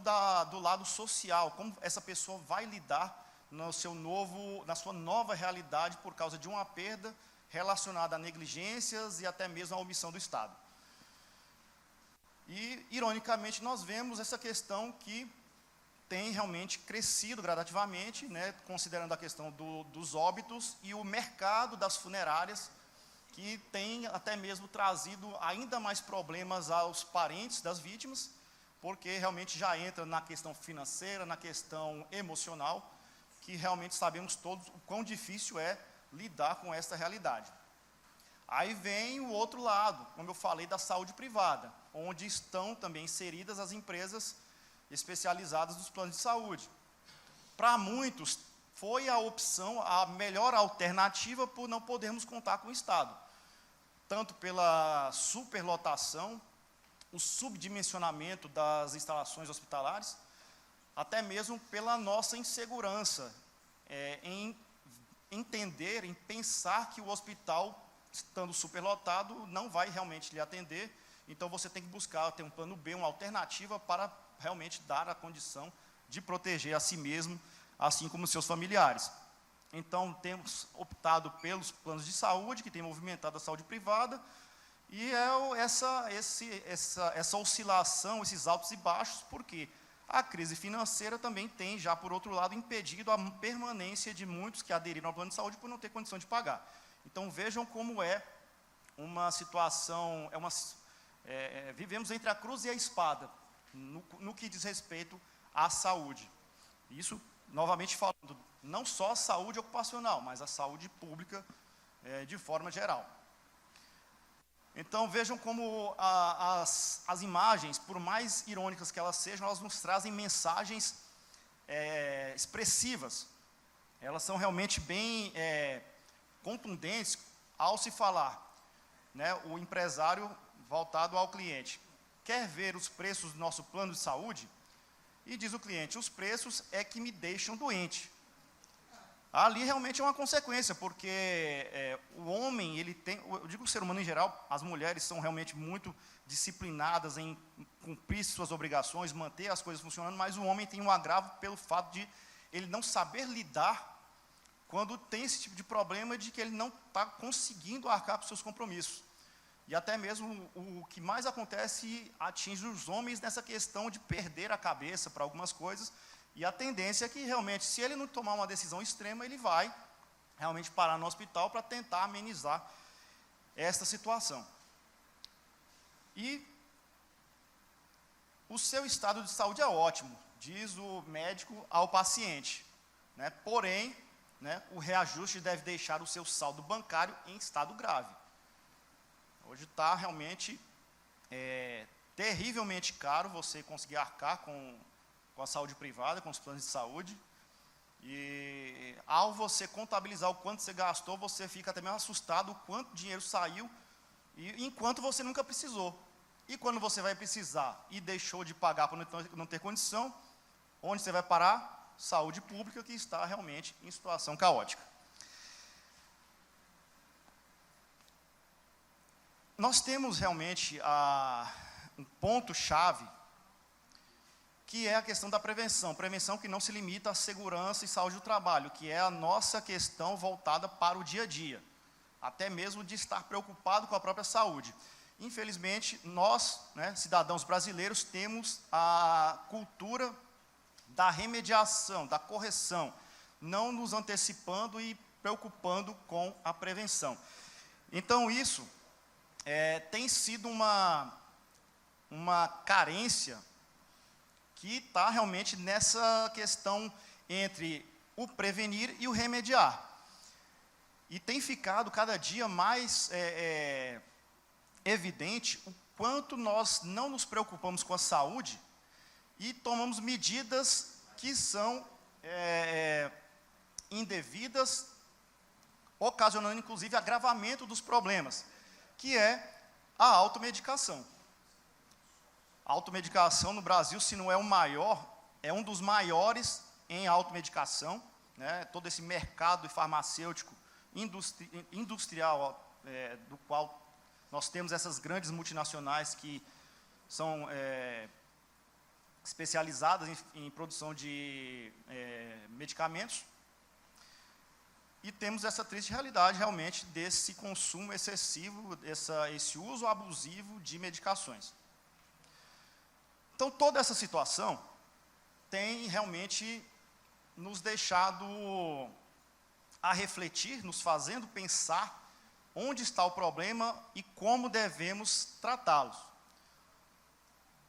do lado social, como essa pessoa vai lidar na sua nova realidade por causa de uma perda relacionada a negligências e até mesmo a omissão do Estado. E, ironicamente, nós vemos essa questão que tem realmente crescido gradativamente, né, considerando a questão dos óbitos e o mercado das funerárias, que tem até mesmo trazido ainda mais problemas aos parentes das vítimas, porque realmente já entra na questão financeira, na questão emocional, que realmente sabemos todos o quão difícil é lidar com essa realidade. Aí vem o outro lado, como eu falei, da saúde privada, onde estão também inseridas as empresas especializadas nos planos de saúde. Para muitos, foi a opção, a melhor alternativa por não podermos contar com o Estado. Tanto pela superlotação, o subdimensionamento das instalações hospitalares, até mesmo pela nossa insegurança em entender, em pensar que o hospital, estando superlotado, não vai realmente lhe atender, então você tem que buscar ter um plano B, uma alternativa para realmente dar a condição de proteger a si mesmo, assim como seus familiares. Então, temos optado pelos planos de saúde, que tem movimentado a saúde privada, e essa oscilação, esses altos e baixos, porque a crise financeira também tem, já por outro lado, impedido a permanência de muitos que aderiram ao plano de saúde por não ter condição de pagar. Então, vejam como é uma situação, vivemos entre a cruz e a espada, no que diz respeito à saúde. Isso, novamente falando, não só a saúde ocupacional, mas a saúde pública de forma geral. Então, vejam como as imagens, por mais irônicas que elas sejam, elas nos trazem mensagens expressivas. Elas são realmente bem contundentes ao se falar, né, o empresário voltado ao cliente. Quer ver os preços do nosso plano de saúde? E diz o cliente, os preços é que me deixam doente. Ali realmente é uma consequência, porque o homem, ele tem, eu digo o ser humano em geral, as mulheres são realmente muito disciplinadas em cumprir suas obrigações, manter as coisas funcionando, mas o homem tem um agravo pelo fato de ele não saber lidar quando tem esse tipo de problema de que ele não está conseguindo arcar com seus compromissos. E até mesmo o que mais acontece atinge os homens nessa questão de perder a cabeça para algumas coisas, e a tendência é que realmente, se ele não tomar uma decisão extrema, ele vai realmente parar no hospital para tentar amenizar esta situação. E o seu estado de saúde é ótimo, diz o médico ao paciente, né? Porém, né, o reajuste deve deixar o seu saldo bancário em estado grave. Hoje está realmente terrivelmente caro você conseguir arcar com a saúde privada, com os planos de saúde. E ao você contabilizar o quanto você gastou, você fica até mesmo assustado o quanto dinheiro saiu, enquanto você nunca precisou. E quando você vai precisar e deixou de pagar por não ter condição, onde você vai parar? Saúde pública, que está realmente em situação caótica. Nós temos realmente um ponto-chave, que é a questão da prevenção. Prevenção que não se limita à segurança e saúde do trabalho, que é a nossa questão voltada para o dia a dia, até mesmo de estar preocupado com a própria saúde. Infelizmente, nós, né, cidadãos brasileiros, temos a cultura da remediação, da correção, não nos antecipando e preocupando com a prevenção. Então, isso tem sido uma carência que está realmente nessa questão entre o prevenir e o remediar. E tem ficado cada dia mais evidente o quanto nós não nos preocupamos com a saúde e tomamos medidas que são indevidas, ocasionando inclusive agravamento dos problemas, que é a automedicação. A automedicação no Brasil, se não é o maior, é um dos maiores em automedicação, né? Todo esse mercado farmacêutico industrial, do qual nós temos essas grandes multinacionais que são especializadas em produção de medicamentos, e temos essa triste realidade realmente desse consumo excessivo, esse uso abusivo de medicações. Então, toda essa situação tem realmente nos deixado a refletir, nos fazendo pensar onde está o problema e como devemos tratá-los.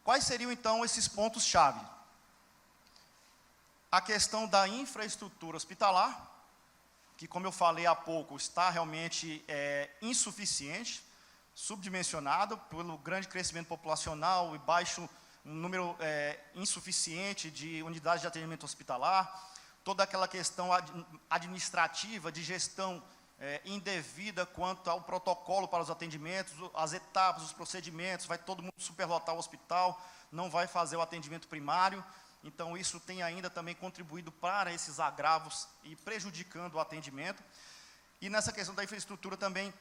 Quais seriam, então, esses pontos-chave? A questão da infraestrutura hospitalar, que, como eu falei há pouco, está realmente insuficiente, subdimensionada pelo grande crescimento populacional e baixo número insuficiente de unidades de atendimento hospitalar, toda aquela questão administrativa, de gestão indevida quanto ao protocolo para os atendimentos, as etapas, os procedimentos, vai todo mundo superlotar o hospital, não vai fazer o atendimento primário. Então, isso tem ainda também contribuído para esses agravos e prejudicando o atendimento. E nessa questão da infraestrutura também,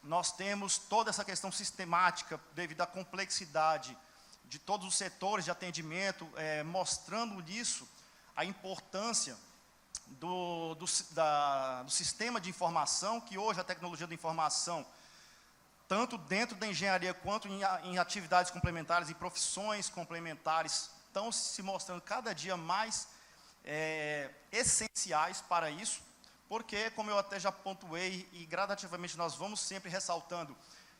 nós temos toda essa questão sistemática, devido à complexidade de todos os setores de atendimento, mostrando nisso a importância do sistema de informação, que hoje a tecnologia da informação, tanto dentro da engenharia quanto em atividades complementares e profissões complementares, estão se mostrando cada dia mais essenciais para isso, porque, como eu até já pontuei, e gradativamente nós vamos sempre ressaltando,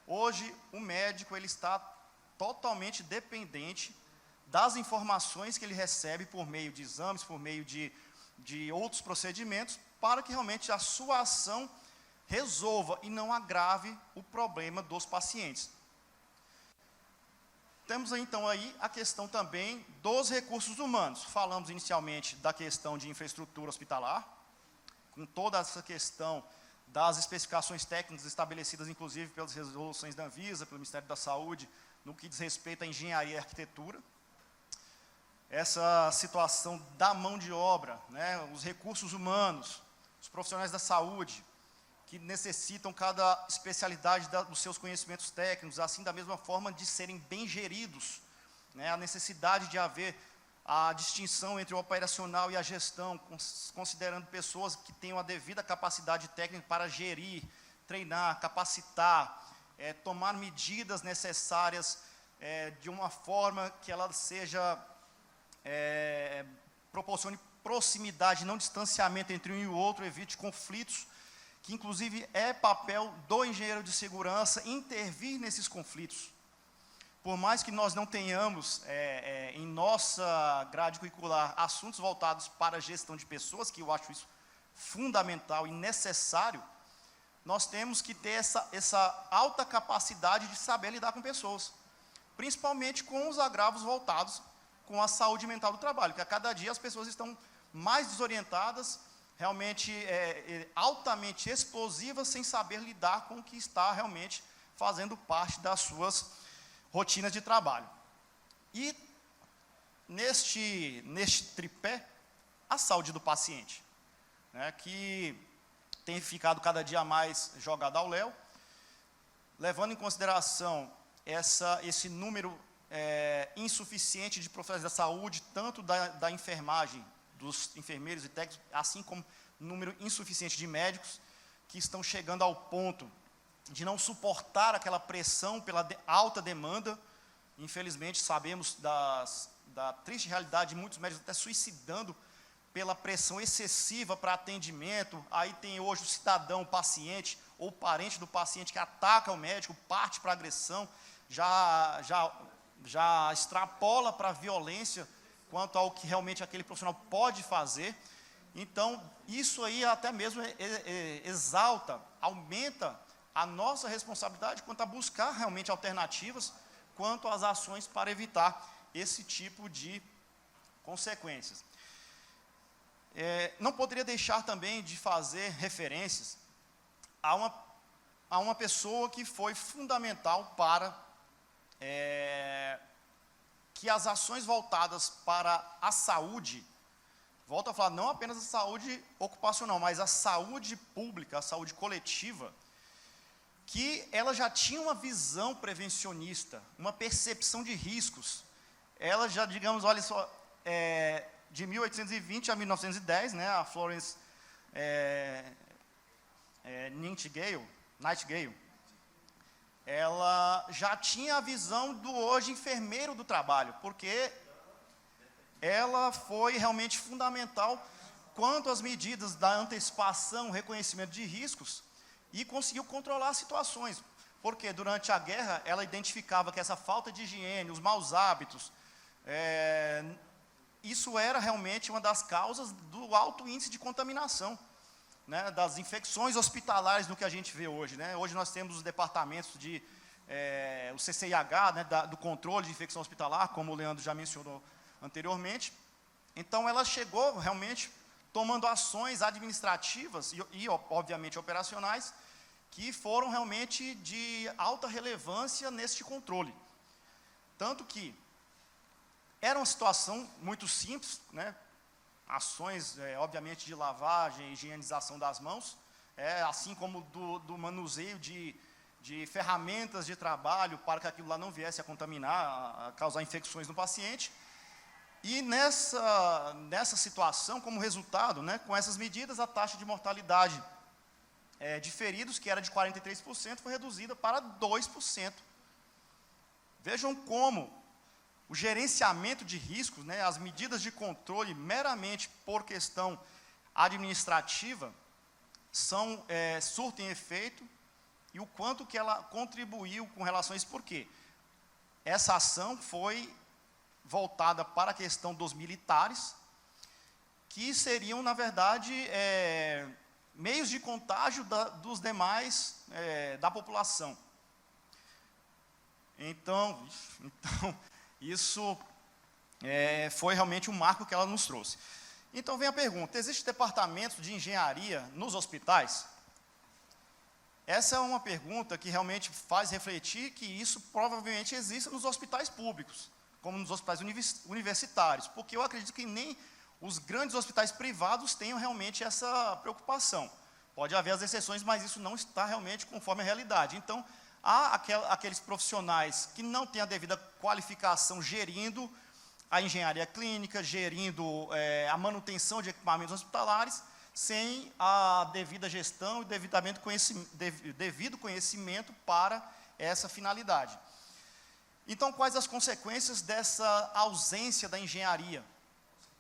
hoje o médico ele está totalmente dependente das informações que ele recebe por meio de exames, por meio de outros procedimentos, para que realmente a sua ação resolva e não agrave o problema dos pacientes. Temos então aí a questão também dos recursos humanos. Falamos inicialmente da questão de infraestrutura hospitalar, com toda essa questão das especificações técnicas estabelecidas, inclusive, pelas resoluções da Anvisa, pelo Ministério da Saúde, no que diz respeito à engenharia e arquitetura. Essa situação da mão de obra, né, os recursos humanos, os profissionais da saúde, que necessitam cada especialidade dos seus conhecimentos técnicos, assim da mesma forma de serem bem geridos, né, a necessidade de haver a distinção entre o operacional e a gestão, considerando pessoas que tenham a devida capacidade técnica para gerir, treinar, capacitar, tomar medidas necessárias de uma forma que ela seja, proporcione proximidade, não distanciamento entre um e o outro, evite conflitos, que inclusive é papel do engenheiro de segurança intervir nesses conflitos. Por mais que nós não tenhamos em nossa grade curricular assuntos voltados para a gestão de pessoas, que eu acho isso fundamental e necessário, nós temos que ter essa alta capacidade de saber lidar com pessoas, principalmente com os agravos voltados com a saúde mental do trabalho, porque a cada dia as pessoas estão mais desorientadas, realmente altamente explosivas, sem saber lidar com o que está realmente fazendo parte das suas rotinas de trabalho. E neste tripé, a saúde do paciente, né, que tem ficado cada dia mais jogada ao léu, levando em consideração esse número insuficiente de profissionais da saúde, tanto da enfermagem, dos enfermeiros e técnicos, assim como número insuficiente de médicos, que estão chegando ao ponto de não suportar aquela pressão pela alta demanda. Infelizmente, sabemos da triste realidade de muitos médicos até suicidando pela pressão excessiva para atendimento. Aí tem hoje o cidadão, o paciente, ou parente do paciente que ataca o médico, parte para a agressão, já extrapola para a violência quanto ao que realmente aquele profissional pode fazer. Então, isso aí até mesmo exalta, aumenta a nossa responsabilidade quanto a buscar realmente alternativas, quanto às ações para evitar esse tipo de consequências. Não poderia deixar também de fazer referências a uma pessoa que foi fundamental para que as ações voltadas para a saúde, volto a falar, não apenas a saúde ocupacional, mas a saúde pública, a saúde coletiva, que ela já tinha uma visão prevencionista, uma percepção de riscos. Ela já, digamos, olha só, de 1820 a 1910, né, a Florence Nightingale, ela já tinha a visão do hoje enfermeiro do trabalho, porque ela foi realmente fundamental quanto às medidas da antecipação, reconhecimento de riscos, e conseguiu controlar as situações, porque durante a guerra ela identificava que essa falta de higiene, os maus hábitos, isso era realmente uma das causas do alto índice de contaminação, né, das infecções hospitalares no que a gente vê hoje, né? Hoje nós temos os departamentos o CCIH, né, do controle de infecção hospitalar, como o Leandro já mencionou anteriormente. Então ela chegou realmente tomando ações administrativas e obviamente operacionais, que foram realmente de alta relevância neste controle. Tanto que era uma situação muito simples, né? Ações, obviamente, de lavagem, higienização das mãos, assim como do manuseio de ferramentas de trabalho para que aquilo lá não viesse a contaminar, a causar infecções no paciente. E nessa situação, como resultado, né, com essas medidas, a taxa de mortalidade de feridos, que era de 43%, foi reduzida para 2%. Vejam como o gerenciamento de riscos, né, as medidas de controle meramente por questão administrativa, surtem efeito e o quanto que ela contribuiu com relação a isso. Por quê? Essa ação foi voltada para a questão dos militares, que seriam, na verdade, meios de contágio dos demais, da população. Então isso foi realmente um marco que ela nos trouxe. Então vem a pergunta: existe departamento de engenharia nos hospitais? Essa é uma pergunta que realmente faz refletir que isso provavelmente existe nos hospitais públicos, como nos hospitais universitários, porque eu acredito que nem os grandes hospitais privados tenham realmente essa preocupação. Pode haver as exceções, mas isso não está realmente conforme a realidade. Então, há aqueles profissionais que não têm a devida qualificação gerindo a engenharia clínica, gerindo a manutenção de equipamentos hospitalares, sem a devida gestão e devido conhecimento para essa finalidade. Então, quais as consequências dessa ausência da engenharia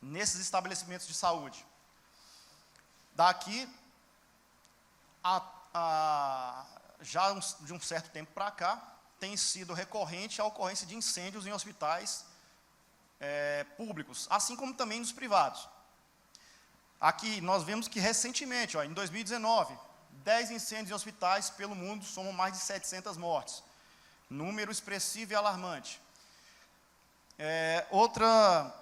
nesses estabelecimentos de saúde? Daqui, já de um certo tempo para cá, tem sido recorrente a ocorrência de incêndios em hospitais públicos, assim como também nos privados. Aqui nós vemos que recentemente, em 2019, 10 incêndios em hospitais pelo mundo somam mais de 700 mortes. Número expressivo e alarmante. Outra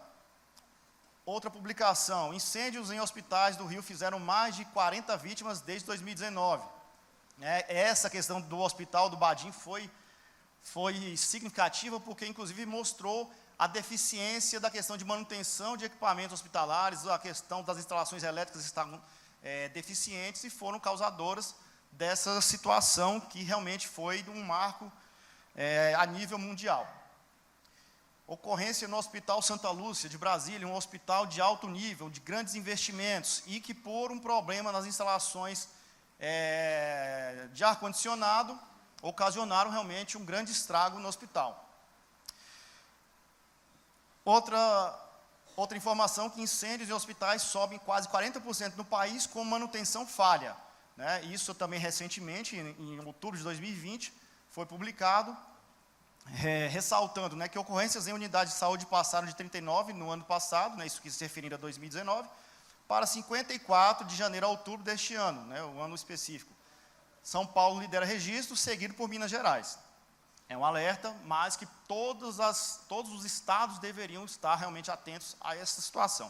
publicação: incêndios em hospitais do Rio fizeram mais de 40 vítimas desde 2019. Essa questão do hospital do Badim foi significativa, porque inclusive mostrou a deficiência da questão de manutenção de equipamentos hospitalares, a questão das instalações elétricas estavam deficientes e foram causadoras dessa situação que realmente foi um marco a nível mundial. Ocorrência no Hospital Santa Lúcia, de Brasília, um hospital de alto nível, de grandes investimentos, e que por um problema nas instalações de ar-condicionado, ocasionaram realmente um grande estrago no hospital. Outra informação, que incêndios em hospitais sobem quase 40% no país com manutenção falha. Isso também recentemente, em outubro de 2020, foi publicado, ressaltando que ocorrências em unidades de saúde passaram de 39 no ano passado, isso que se referindo a 2019, para 54 de janeiro a outubro deste ano, o ano específico. São Paulo lidera registro, seguido por Minas Gerais. É um alerta, mas que todos os estados deveriam estar realmente atentos a essa situação.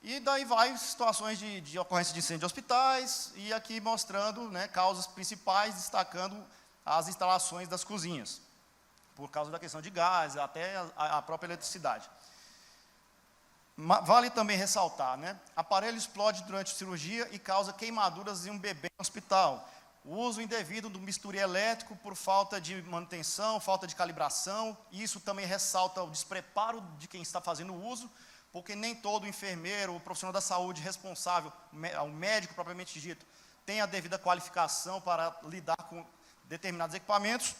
E daí vai situações de ocorrência de incêndio de hospitais, e aqui mostrando causas principais, destacando as instalações das cozinhas, por causa da questão de gás, até a própria eletricidade. Vale também ressaltar, aparelho explode durante a cirurgia e causa queimaduras em um bebê no hospital. O uso indevido do bisturi elétrico por falta de manutenção, falta de calibração. Isso também ressalta o despreparo de quem está fazendo o uso, porque nem todo enfermeiro, o profissional da saúde responsável, o médico propriamente dito, tem a devida qualificação para lidar com determinados equipamentos.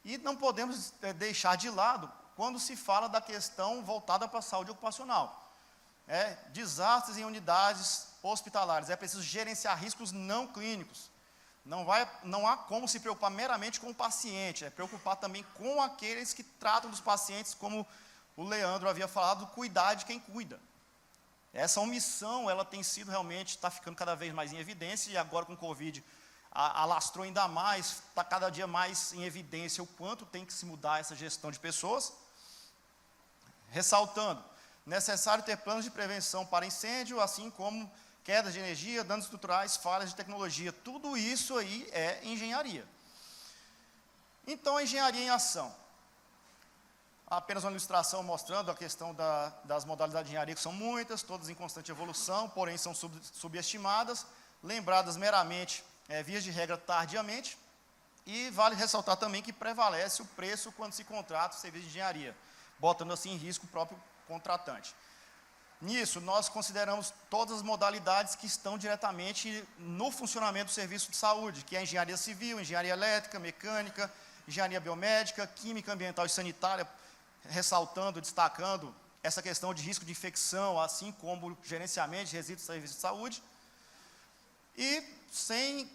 E não podemos deixar de lado quando se fala da questão voltada para a saúde ocupacional. Desastres em unidades hospitalares. É preciso gerenciar riscos não clínicos. Não há como se preocupar meramente com o paciente, preocupar também com aqueles que tratam dos pacientes, como o Leandro havia falado, cuidar de quem cuida. Essa omissão, ela tem sido realmente, está ficando cada vez mais em evidência, e agora com o Covid alastrou ainda mais, está cada dia mais em evidência o quanto tem que se mudar essa gestão de pessoas. Ressaltando, necessário ter planos de prevenção para incêndio, assim como quedas de energia, danos estruturais, falhas de tecnologia. Tudo isso aí é engenharia. Então, a engenharia em ação. Apenas uma ilustração mostrando a questão das modalidades de engenharia, que são muitas, todas em constante evolução, porém são subestimadas, lembradas meramente, vias de regra, tardiamente. E vale ressaltar também que prevalece o preço quando se contrata o serviço de engenharia, botando assim em risco o próprio contratante. Nisso, nós consideramos todas as modalidades que estão diretamente no funcionamento do serviço de saúde, que é a engenharia civil, engenharia elétrica, mecânica, engenharia biomédica, química ambiental e sanitária, ressaltando, destacando essa questão de risco de infecção, assim como gerenciamento de resíduos de serviços de saúde. E sem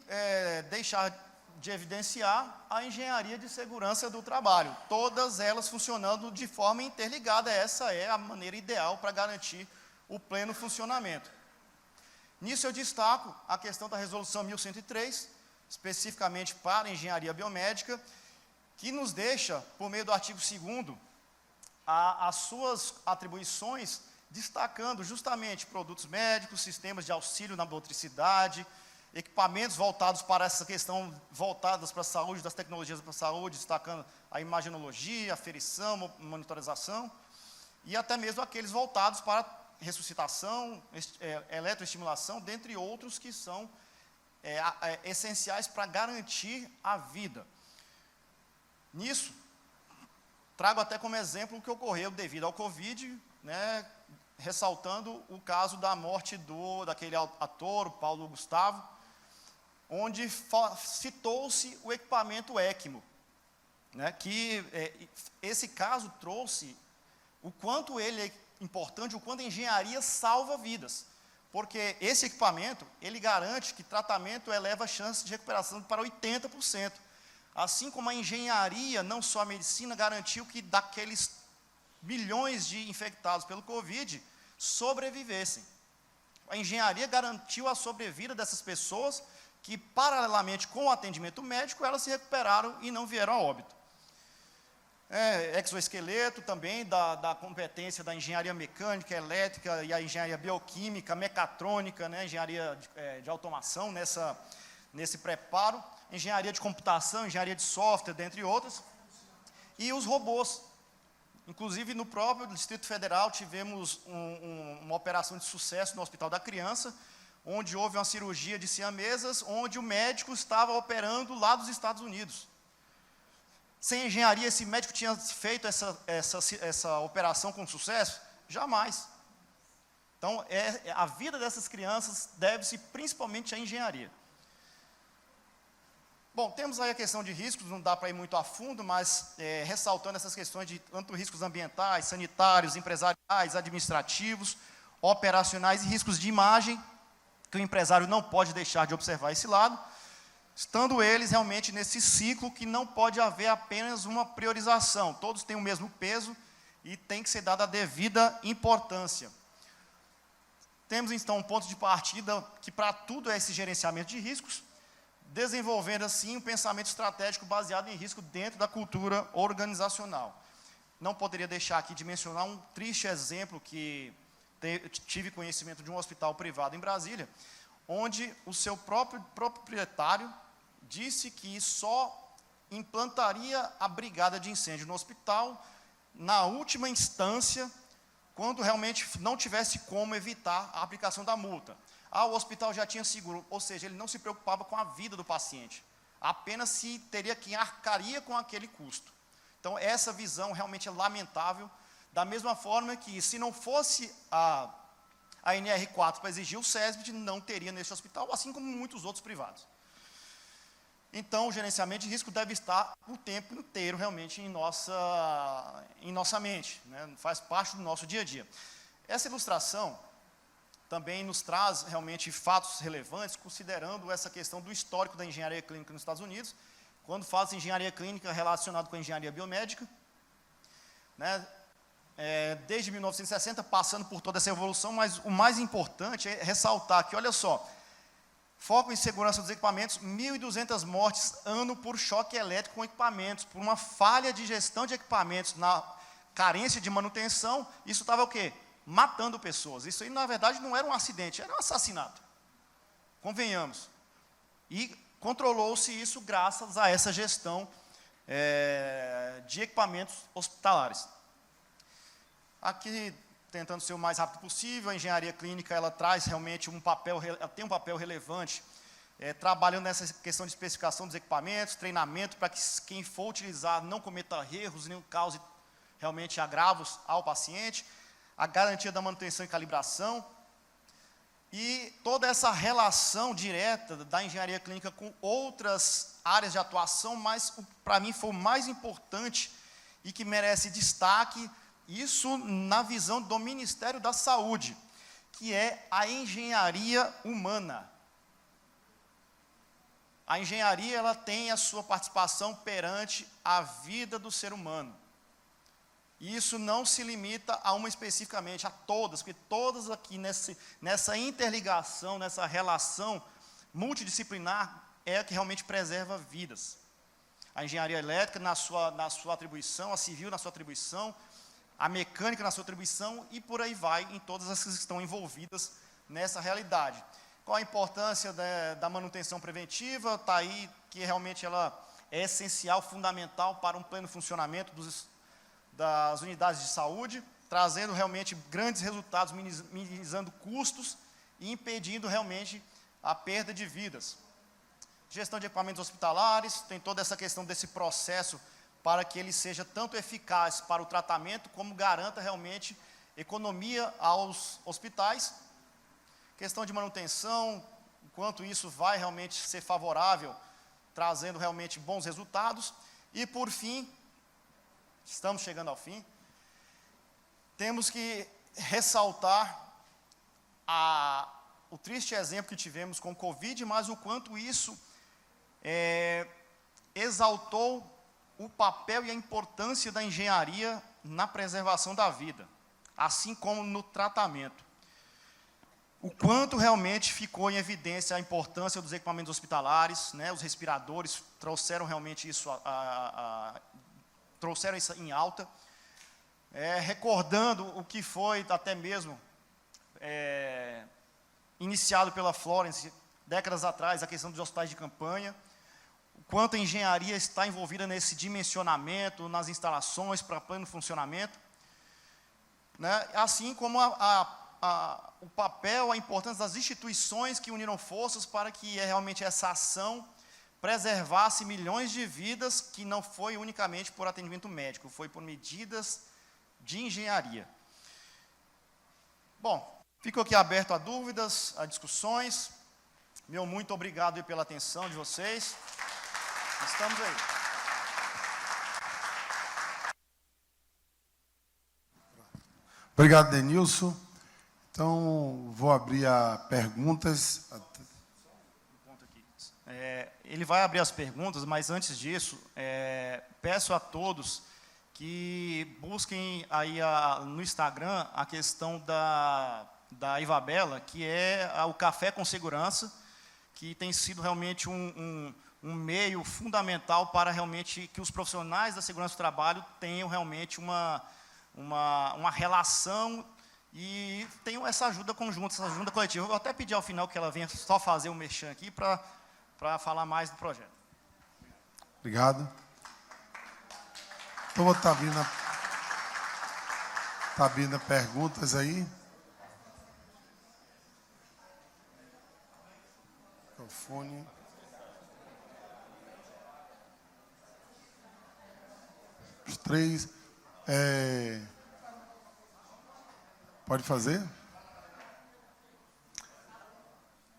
deixar de evidenciar a engenharia de segurança do trabalho, todas elas funcionando de forma interligada. Essa é a maneira ideal para garantir o pleno funcionamento. Nisso eu destaco a questão da resolução 1103, especificamente para a engenharia biomédica, que nos deixa, por meio do artigo 2º, as suas atribuições, destacando justamente produtos médicos, sistemas de auxílio na motricidade, equipamentos voltados para essa questão, voltadas para a saúde, das tecnologias para a saúde, destacando a imaginologia, aferição, monitorização, e até mesmo aqueles voltados para ressuscitação, eletroestimulação, dentre outros que são essenciais para garantir a vida. Nisso, trago até como exemplo o que ocorreu devido ao Covid, né, ressaltando o caso da morte daquele ator, Paulo Gustavo, onde citou-se o equipamento ECMO, né, que esse caso trouxe o quanto ele é importante, o quanto a engenharia salva vidas, porque esse equipamento, ele garante que tratamento eleva a chance de recuperação para 80%, assim como a engenharia, não só a medicina, garantiu que daqueles milhões de infectados pelo Covid sobrevivessem. A engenharia garantiu a sobrevida dessas pessoas que, paralelamente com o atendimento médico, elas se recuperaram e não vieram a óbito. Exoesqueleto também, da competência da engenharia mecânica, elétrica e a engenharia bioquímica, mecatrônica, né, engenharia de automação nesse preparo, engenharia de computação, engenharia de software, dentre outras, e os robôs. Inclusive, no próprio Distrito Federal, tivemos uma operação de sucesso no Hospital da Criança, onde houve uma cirurgia de siamesas, onde o médico estava operando lá dos Estados Unidos. Sem engenharia, esse médico tinha feito essa operação com sucesso? Jamais. Então, a vida dessas crianças deve-se principalmente à engenharia. Bom, temos aí a questão de riscos, não dá para ir muito a fundo, mas ressaltando essas questões de tanto riscos ambientais, sanitários, empresariais, administrativos, operacionais e riscos de imagem, que o empresário não pode deixar de observar esse lado, estando eles realmente nesse ciclo que não pode haver apenas uma priorização, todos têm o mesmo peso e tem que ser dada a devida importância. Temos então um ponto de partida que para tudo é esse gerenciamento de riscos, desenvolvendo assim um pensamento estratégico baseado em risco dentro da cultura organizacional. Não poderia deixar aqui de mencionar um triste exemplo que tive conhecimento de um hospital privado em Brasília, onde o seu próprio proprietário disse que só implantaria a brigada de incêndio no hospital na última instância, quando realmente não tivesse como evitar a aplicação da multa. O hospital já tinha seguro, ou seja, ele não se preocupava com a vida do paciente, apenas se teria quem arcaria com aquele custo. Então, essa visão realmente é lamentável, da mesma forma que, se não fosse a NR4 para exigir o SESB, não teria nesse hospital, assim como muitos outros privados. Então, o gerenciamento de risco deve estar o tempo inteiro realmente em nossa mente, né? Faz parte do nosso dia a dia. Essa ilustração também nos traz realmente fatos relevantes, considerando essa questão do histórico da engenharia clínica nos Estados Unidos, quando fala-se engenharia clínica relacionada com a engenharia biomédica, né? Desde 1960, passando por toda essa evolução, mas o mais importante é ressaltar que, olha só, foco em segurança dos equipamentos, 1.200 mortes ano por choque elétrico com equipamentos, por uma falha de gestão de equipamentos, na carência de manutenção, isso estava o quê? Matando pessoas. Isso aí, na verdade, não era um acidente, era um assassinato. Convenhamos. E controlou-se isso graças a essa gestão de equipamentos hospitalares. Aqui, tentando ser o mais rápido possível, a engenharia clínica ela traz realmente ela tem um papel relevante, trabalhando nessa questão de especificação dos equipamentos, treinamento para que quem for utilizar não cometa erros, nem cause realmente agravos ao paciente, a garantia da manutenção e calibração, e toda essa relação direta da engenharia clínica com outras áreas de atuação, mas para mim foi o mais importante e que merece destaque, isso na visão do Ministério da Saúde, que é a engenharia humana. a engenharia ela tem a sua participação perante a vida do ser humano. E isso não se limita a uma especificamente, a todas, porque todas aqui nessa interligação, nessa relação multidisciplinar, é a que realmente preserva vidas. A engenharia elétrica na sua atribuição, a civil na sua atribuição, a mecânica na sua atribuição e por aí vai em todas as que estão envolvidas nessa realidade. Qual a importância da manutenção preventiva? Está aí que realmente ela é essencial, fundamental para um pleno funcionamento das unidades de saúde, trazendo realmente grandes resultados, minimizando custos e impedindo realmente a perda de vidas. Gestão de equipamentos hospitalares, tem toda essa questão desse processo para que ele seja tanto eficaz para o tratamento, como garanta realmente economia aos hospitais. Questão de manutenção, o quanto isso vai realmente ser favorável, trazendo realmente bons resultados. E, por fim, estamos chegando ao fim, temos que ressaltar o triste exemplo que tivemos com o Covid, mas o quanto isso exaltou o papel e a importância da engenharia na preservação da vida, assim como no tratamento. O quanto realmente ficou em evidência a importância dos equipamentos hospitalares, né, os respiradores trouxeram realmente isso, trouxeram isso em alta, recordando o que foi até mesmo iniciado pela Florence décadas atrás, a questão dos hospitais de campanha, o quanto a engenharia está envolvida nesse dimensionamento, nas instalações para pleno funcionamento, né, assim como o papel, a importância das instituições que uniram forças para que realmente essa ação preservasse milhões de vidas, que não foi unicamente por atendimento médico, foi por medidas de engenharia. Bom, fico aqui aberto a dúvidas, a discussões. Meu muito obrigado pela atenção de vocês. Estamos aí. Obrigado, Denilson. Então, vou abrir a perguntas. Ele vai abrir as perguntas, mas antes disso, peço a todos que busquem aí no Instagram a questão da Ivabela, que é o Café com Segurança, que tem sido realmente um meio fundamental para realmente que os profissionais da segurança do trabalho tenham realmente uma relação e tenham essa ajuda conjunta, essa ajuda coletiva. Eu vou até pedir ao final que ela venha só fazer o merchan aqui para falar mais do projeto. Obrigado. Então, vou estar abrindo perguntas aí. Microfone. Os três. Pode fazer?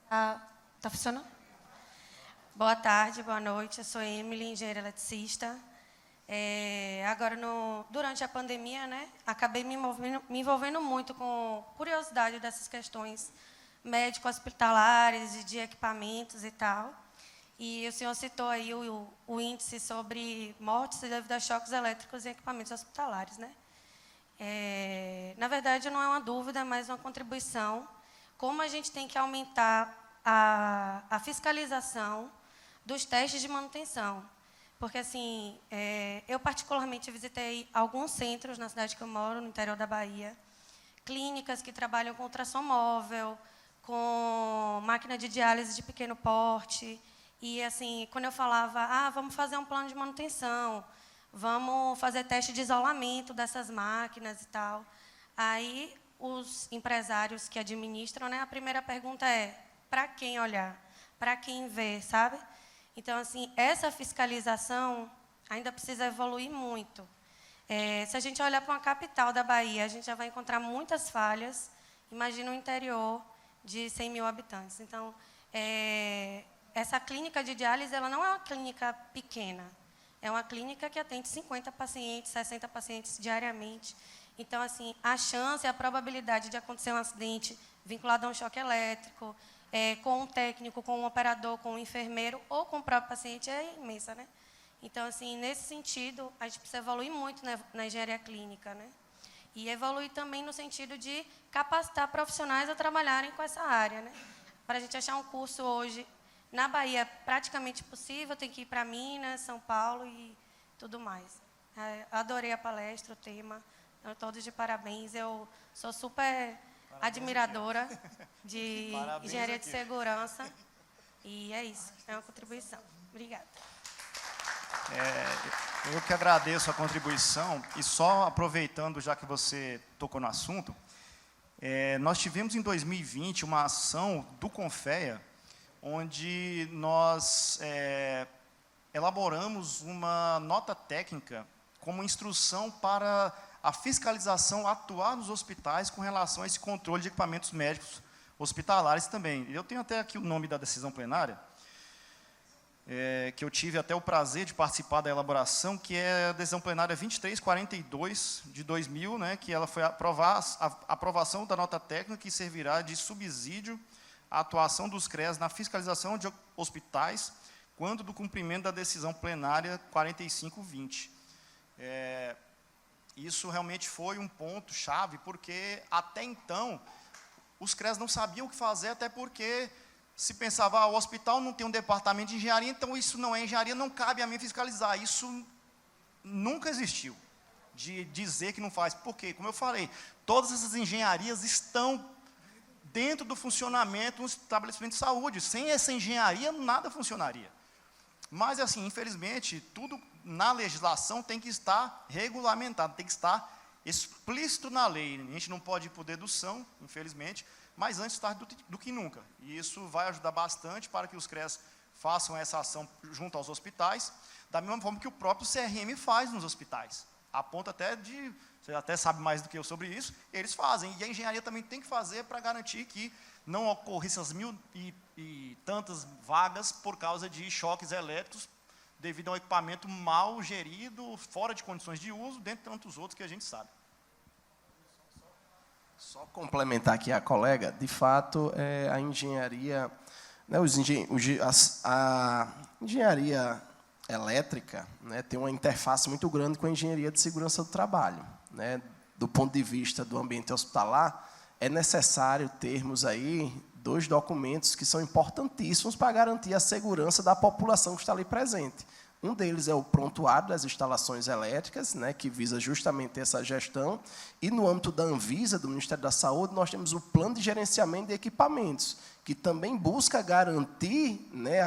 Tá funcionando? Boa tarde, boa noite. Eu sou Emily, engenheira eletricista. Agora, durante a pandemia, né, acabei me envolvendo muito com curiosidade dessas questões médico-hospitalares e de equipamentos e tal. E o senhor citou aí o índice sobre mortes devido a choques elétricos em equipamentos hospitalares, né? Na verdade, não é uma dúvida, mas uma contribuição. Como a gente tem que aumentar a fiscalização dos testes de manutenção. Porque, assim, eu particularmente visitei alguns centros na cidade que eu moro, no interior da Bahia, clínicas que trabalham com ultrassom móvel, com máquina de diálise de pequeno porte. E, assim, quando eu falava, vamos fazer um plano de manutenção, vamos fazer teste de isolamento dessas máquinas e tal. Aí, os empresários que administram, né, a primeira pergunta é, para quem olhar? Para quem ver, sabe? Então, assim, essa fiscalização ainda precisa evoluir muito. Se a gente olhar para uma capital da Bahia, a gente já vai encontrar muitas falhas. Imagina um interior de 100 mil habitantes. Então, essa clínica de diálise, ela não é uma clínica pequena. É uma clínica que atende 50 pacientes, 60 pacientes diariamente. Então, assim, a chance, a probabilidade de acontecer um acidente vinculado a um choque elétrico, com um técnico, com um operador, com um enfermeiro ou com o próprio paciente é imensa, né? Então, assim, nesse sentido, a gente precisa evoluir muito na engenharia clínica, né? E evoluir também no sentido de capacitar profissionais a trabalharem com essa área, né? Para a gente achar um curso hoje na Bahia é praticamente possível, tem que ir para Minas, São Paulo e tudo mais. Adorei a palestra, o tema, todos de parabéns. Eu sou super admiradora de engenharia de segurança e é isso, é uma contribuição. Obrigada. Eu que agradeço a contribuição e só aproveitando, já que você tocou no assunto, nós tivemos em 2020 uma ação do Confea, onde nós elaboramos uma nota técnica como instrução para a fiscalização atuar nos hospitais com relação a esse controle de equipamentos médicos hospitalares também. Eu tenho até aqui o nome da decisão plenária, que eu tive até o prazer de participar da elaboração, que é a decisão plenária 2342 de 2000, né, que ela foi a aprovação da nota técnica que servirá de subsídio à atuação dos CREAS na fiscalização de hospitais quando do cumprimento da decisão plenária 4520. Isso realmente foi um ponto-chave, porque até então os CREAS não sabiam o que fazer, até porque se pensava, o hospital não tem um departamento de engenharia, então isso não é engenharia, não cabe a mim fiscalizar. Isso nunca existiu, de dizer que não faz. Por quê? Como eu falei, todas essas engenharias estão dentro do funcionamento de um estabelecimento de saúde. Sem essa engenharia, nada funcionaria. Mas, assim, infelizmente, tudo na legislação tem que estar regulamentado, tem que estar explícito na lei. A gente não pode ir por dedução, infelizmente, mas antes tarde do que nunca. E isso vai ajudar bastante para que os CREAS façam essa ação junto aos hospitais, da mesma forma que o próprio CRM faz nos hospitais. A ponto até de, você até sabe mais do que eu sobre isso, eles fazem. E a engenharia também tem que fazer para garantir que não ocorrissem as 1000 e tantas vagas por causa de choques elétricos, devido a um equipamento mal gerido, fora de condições de uso, dentre tantos outros que a gente sabe. Só complementar aqui a colega, de fato, a engenharia, né, a engenharia elétrica, né, tem uma interface muito grande com a engenharia de segurança do trabalho. Né, do ponto de vista do ambiente hospitalar, é necessário termos aí 2 documentos que são importantíssimos para garantir a segurança da população que está ali presente. Um deles é o prontuário das instalações elétricas, né, que visa justamente essa gestão. E, no âmbito da Anvisa, do Ministério da Saúde, nós temos o plano de gerenciamento de equipamentos, que também busca garantir, né,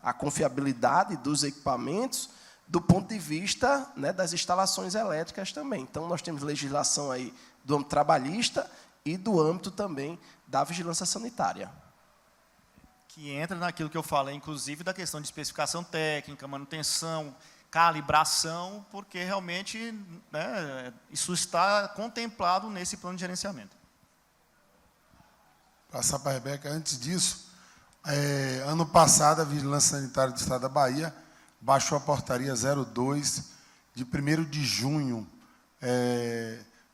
a confiabilidade dos equipamentos do ponto de vista, né, das instalações elétricas também. Então, nós temos legislação aí do âmbito trabalhista e do âmbito também da vigilância sanitária. Que entra naquilo que eu falei, inclusive, da questão de especificação técnica, manutenção, calibração, porque realmente, né, isso está contemplado nesse plano de gerenciamento. Passar para a Rebeca. Antes disso, ano passado, a Vigilância Sanitária do Estado da Bahia baixou a portaria 02, de 1º de junho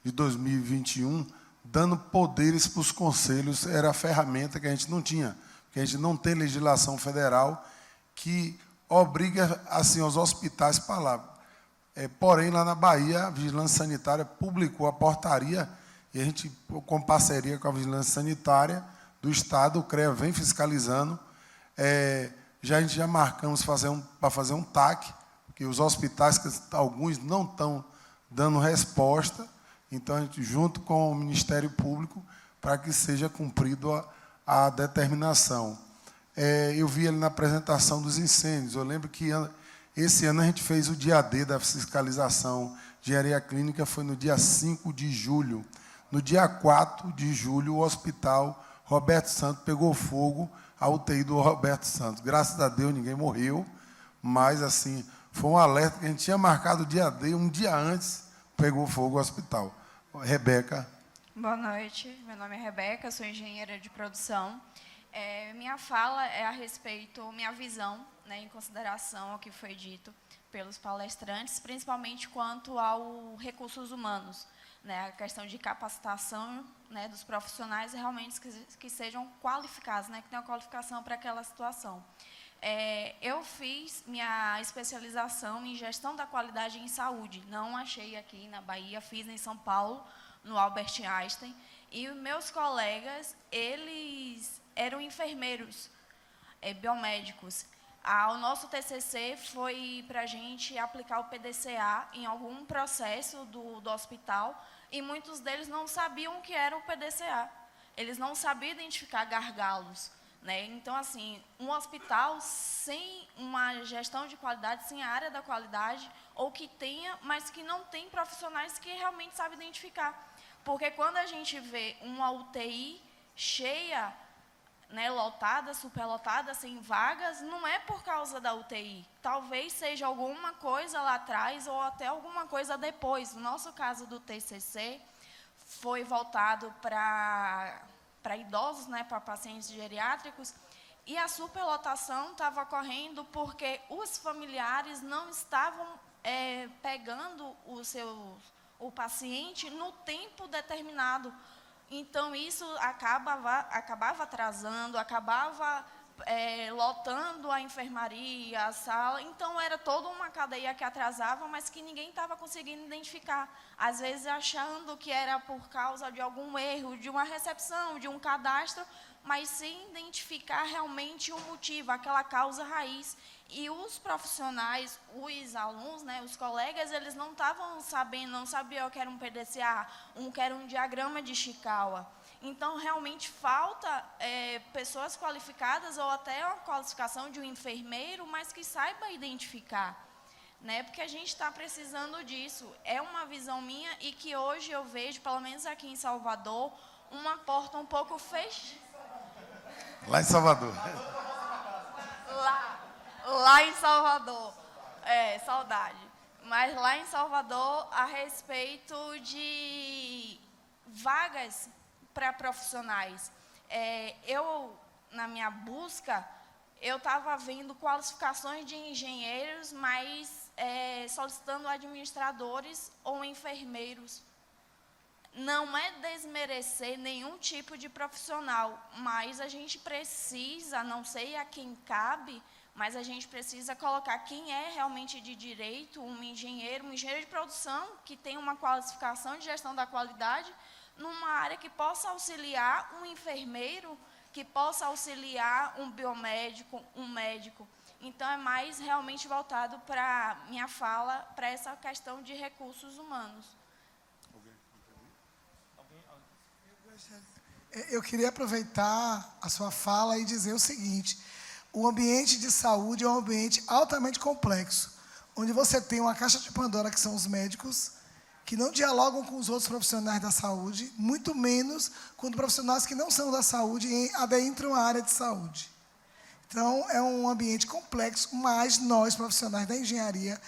de 2021, dando poderes para os conselhos. Era a ferramenta que a gente não tinha, porque a gente não tem legislação federal que obriga assim, os hospitais para lá. Porém, lá na Bahia, a Vigilância Sanitária publicou a portaria, e a gente, com parceria com a Vigilância Sanitária do Estado, o CREA vem fiscalizando. A gente já marcamos para fazer um TAC, porque os hospitais, alguns não estão dando resposta, então a gente, junto com o Ministério Público, para que seja cumprido a determinação. Eu vi ali na apresentação dos incêndios, eu lembro que esse ano a gente fez o dia D da fiscalização de engenharia clínica, foi no dia 5 de julho. No dia 4 de julho, o hospital Roberto Santos pegou fogo, a UTI do Roberto Santos. Graças a Deus, ninguém morreu, mas assim, foi um alerta que a gente tinha marcado o dia D, um dia antes, pegou fogo o hospital. Rebeca. Boa noite, meu nome é Rebeca, sou engenheira de produção. Minha fala é a respeito, minha visão, né, em consideração ao que foi dito pelos palestrantes, principalmente quanto ao recursos humanos, né, a questão de capacitação, né, dos profissionais realmente que sejam qualificados, né, que tenham qualificação para aquela situação. Eu fiz minha especialização em gestão da qualidade em saúde, não achei aqui na Bahia, fiz em São Paulo, no Albert Einstein, e os meus colegas, eles eram enfermeiros, biomédicos. O nosso TCC foi para a gente aplicar o PDCA em algum processo do hospital, e muitos deles não sabiam o que era o PDCA. Eles não sabiam identificar gargalos, né? Então, assim, um hospital sem uma gestão de qualidade, sem a área da qualidade, ou que tenha, mas que não tem profissionais que realmente sabem identificar. Porque quando a gente vê uma UTI cheia, né, lotada, superlotada, sem vagas, não é por causa da UTI. Talvez seja alguma coisa lá atrás ou até alguma coisa depois. No nosso caso do TCC, foi voltado para idosos, né, para pacientes geriátricos, e a superlotação estava ocorrendo porque os familiares não estavam pegando o paciente no tempo determinado. Então, isso acabava atrasando, acabava lotando a enfermaria, a sala. Então, era toda uma cadeia que atrasava, mas que ninguém estava conseguindo identificar. Às vezes, achando que era por causa de algum erro, de uma recepção, de um cadastro, mas sem identificar realmente o motivo, aquela causa raiz. E os profissionais, os alunos, né, os colegas, eles não estavam sabendo, não sabiam o que era um PDCA, que era um diagrama de Ishikawa. Então, realmente, falta pessoas qualificadas ou até a qualificação de um enfermeiro, mas que saiba identificar, né, porque a gente está precisando disso. É uma visão minha e que hoje eu vejo, pelo menos aqui em Salvador, uma porta um pouco fechada. Lá em Salvador. Lá em Salvador, saudade. Mas lá em Salvador, a respeito de vagas para profissionais. Na minha busca, eu estava vendo qualificações de engenheiros, mas solicitando administradores ou enfermeiros. Não é desmerecer nenhum tipo de profissional, mas a gente precisa, não sei a quem cabe, mas a gente precisa colocar quem é realmente de direito, um engenheiro de produção, que tem uma qualificação de gestão da qualidade, numa área que possa auxiliar um enfermeiro, que possa auxiliar um biomédico, um médico. Então, é mais realmente voltado para minha fala, para essa questão de recursos humanos. Eu queria aproveitar a sua fala e dizer o seguinte: o ambiente de saúde é um ambiente altamente complexo, onde você tem uma caixa de Pandora, que são os médicos, que não dialogam com os outros profissionais da saúde, muito menos com profissionais que não são da saúde e adentram a área de saúde. Então, é um ambiente complexo, mas nós, profissionais da engenharia,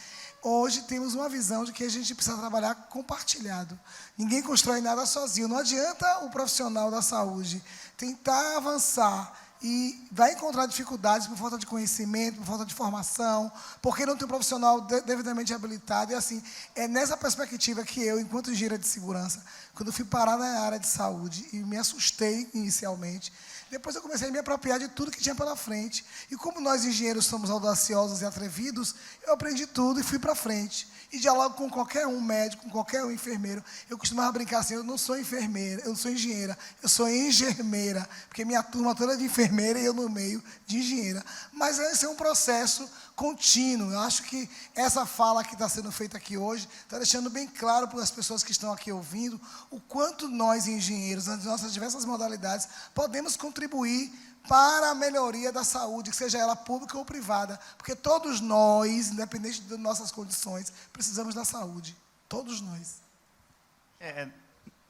hoje temos uma visão de que a gente precisa trabalhar compartilhado. Ninguém constrói nada sozinho. Não adianta o profissional da saúde tentar avançar e vai encontrar dificuldades por falta de conhecimento, por falta de formação, porque não tem um profissional devidamente habilitado. E assim, é nessa perspectiva que eu, enquanto engenheiro de segurança, quando fui parar na área de saúde e me assustei inicialmente, depois eu comecei a me apropriar de tudo que tinha pela frente. E como nós engenheiros somos audaciosos e atrevidos, eu aprendi tudo e fui para frente. E dialogo com qualquer um médico, com qualquer um enfermeiro. Eu costumava brincar assim: eu não sou enfermeira, eu não sou engenheira, eu sou engermeira, porque minha turma toda é de enfermeira e eu no meio de engenheira. Mas esse é um processo contínuo. Eu acho que essa fala que está sendo feita aqui hoje está deixando bem claro para as pessoas que estão aqui ouvindo o quanto nós, engenheiros, nas nossas diversas modalidades, podemos contribuir para a melhoria da saúde, seja ela pública ou privada, porque todos nós, independente das nossas condições, precisamos da saúde. Todos nós.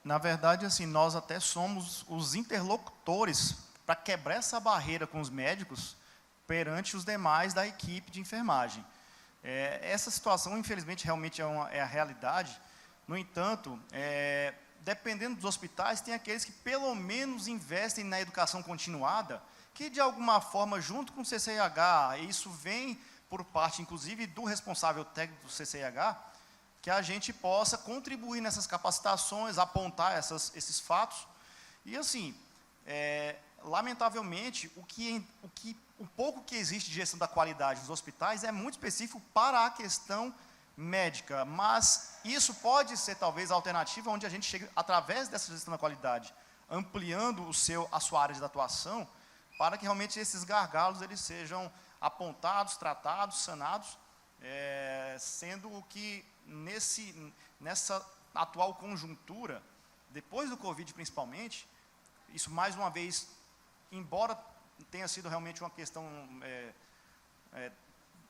Na verdade, assim, nós até somos os interlocutores para quebrar essa barreira com os médicos perante os demais da equipe de enfermagem. Essa situação, infelizmente, realmente é a realidade. No entanto, dependendo dos hospitais, tem aqueles que pelo menos investem na educação continuada, que de alguma forma, junto com o CCIH, isso vem por parte, inclusive, do responsável técnico do CCIH, que a gente possa contribuir nessas capacitações, apontar esses fatos. E, assim, lamentavelmente, o pouco que existe de gestão da qualidade nos hospitais é muito específico para a questão médica, mas isso pode ser, talvez, a alternativa onde a gente chega, através dessa gestão da qualidade, ampliando a sua área de atuação, para que realmente esses gargalos eles sejam apontados, tratados, sanados, sendo que nessa atual conjuntura, depois do Covid principalmente, isso mais uma vez, embora tenha sido realmente uma questão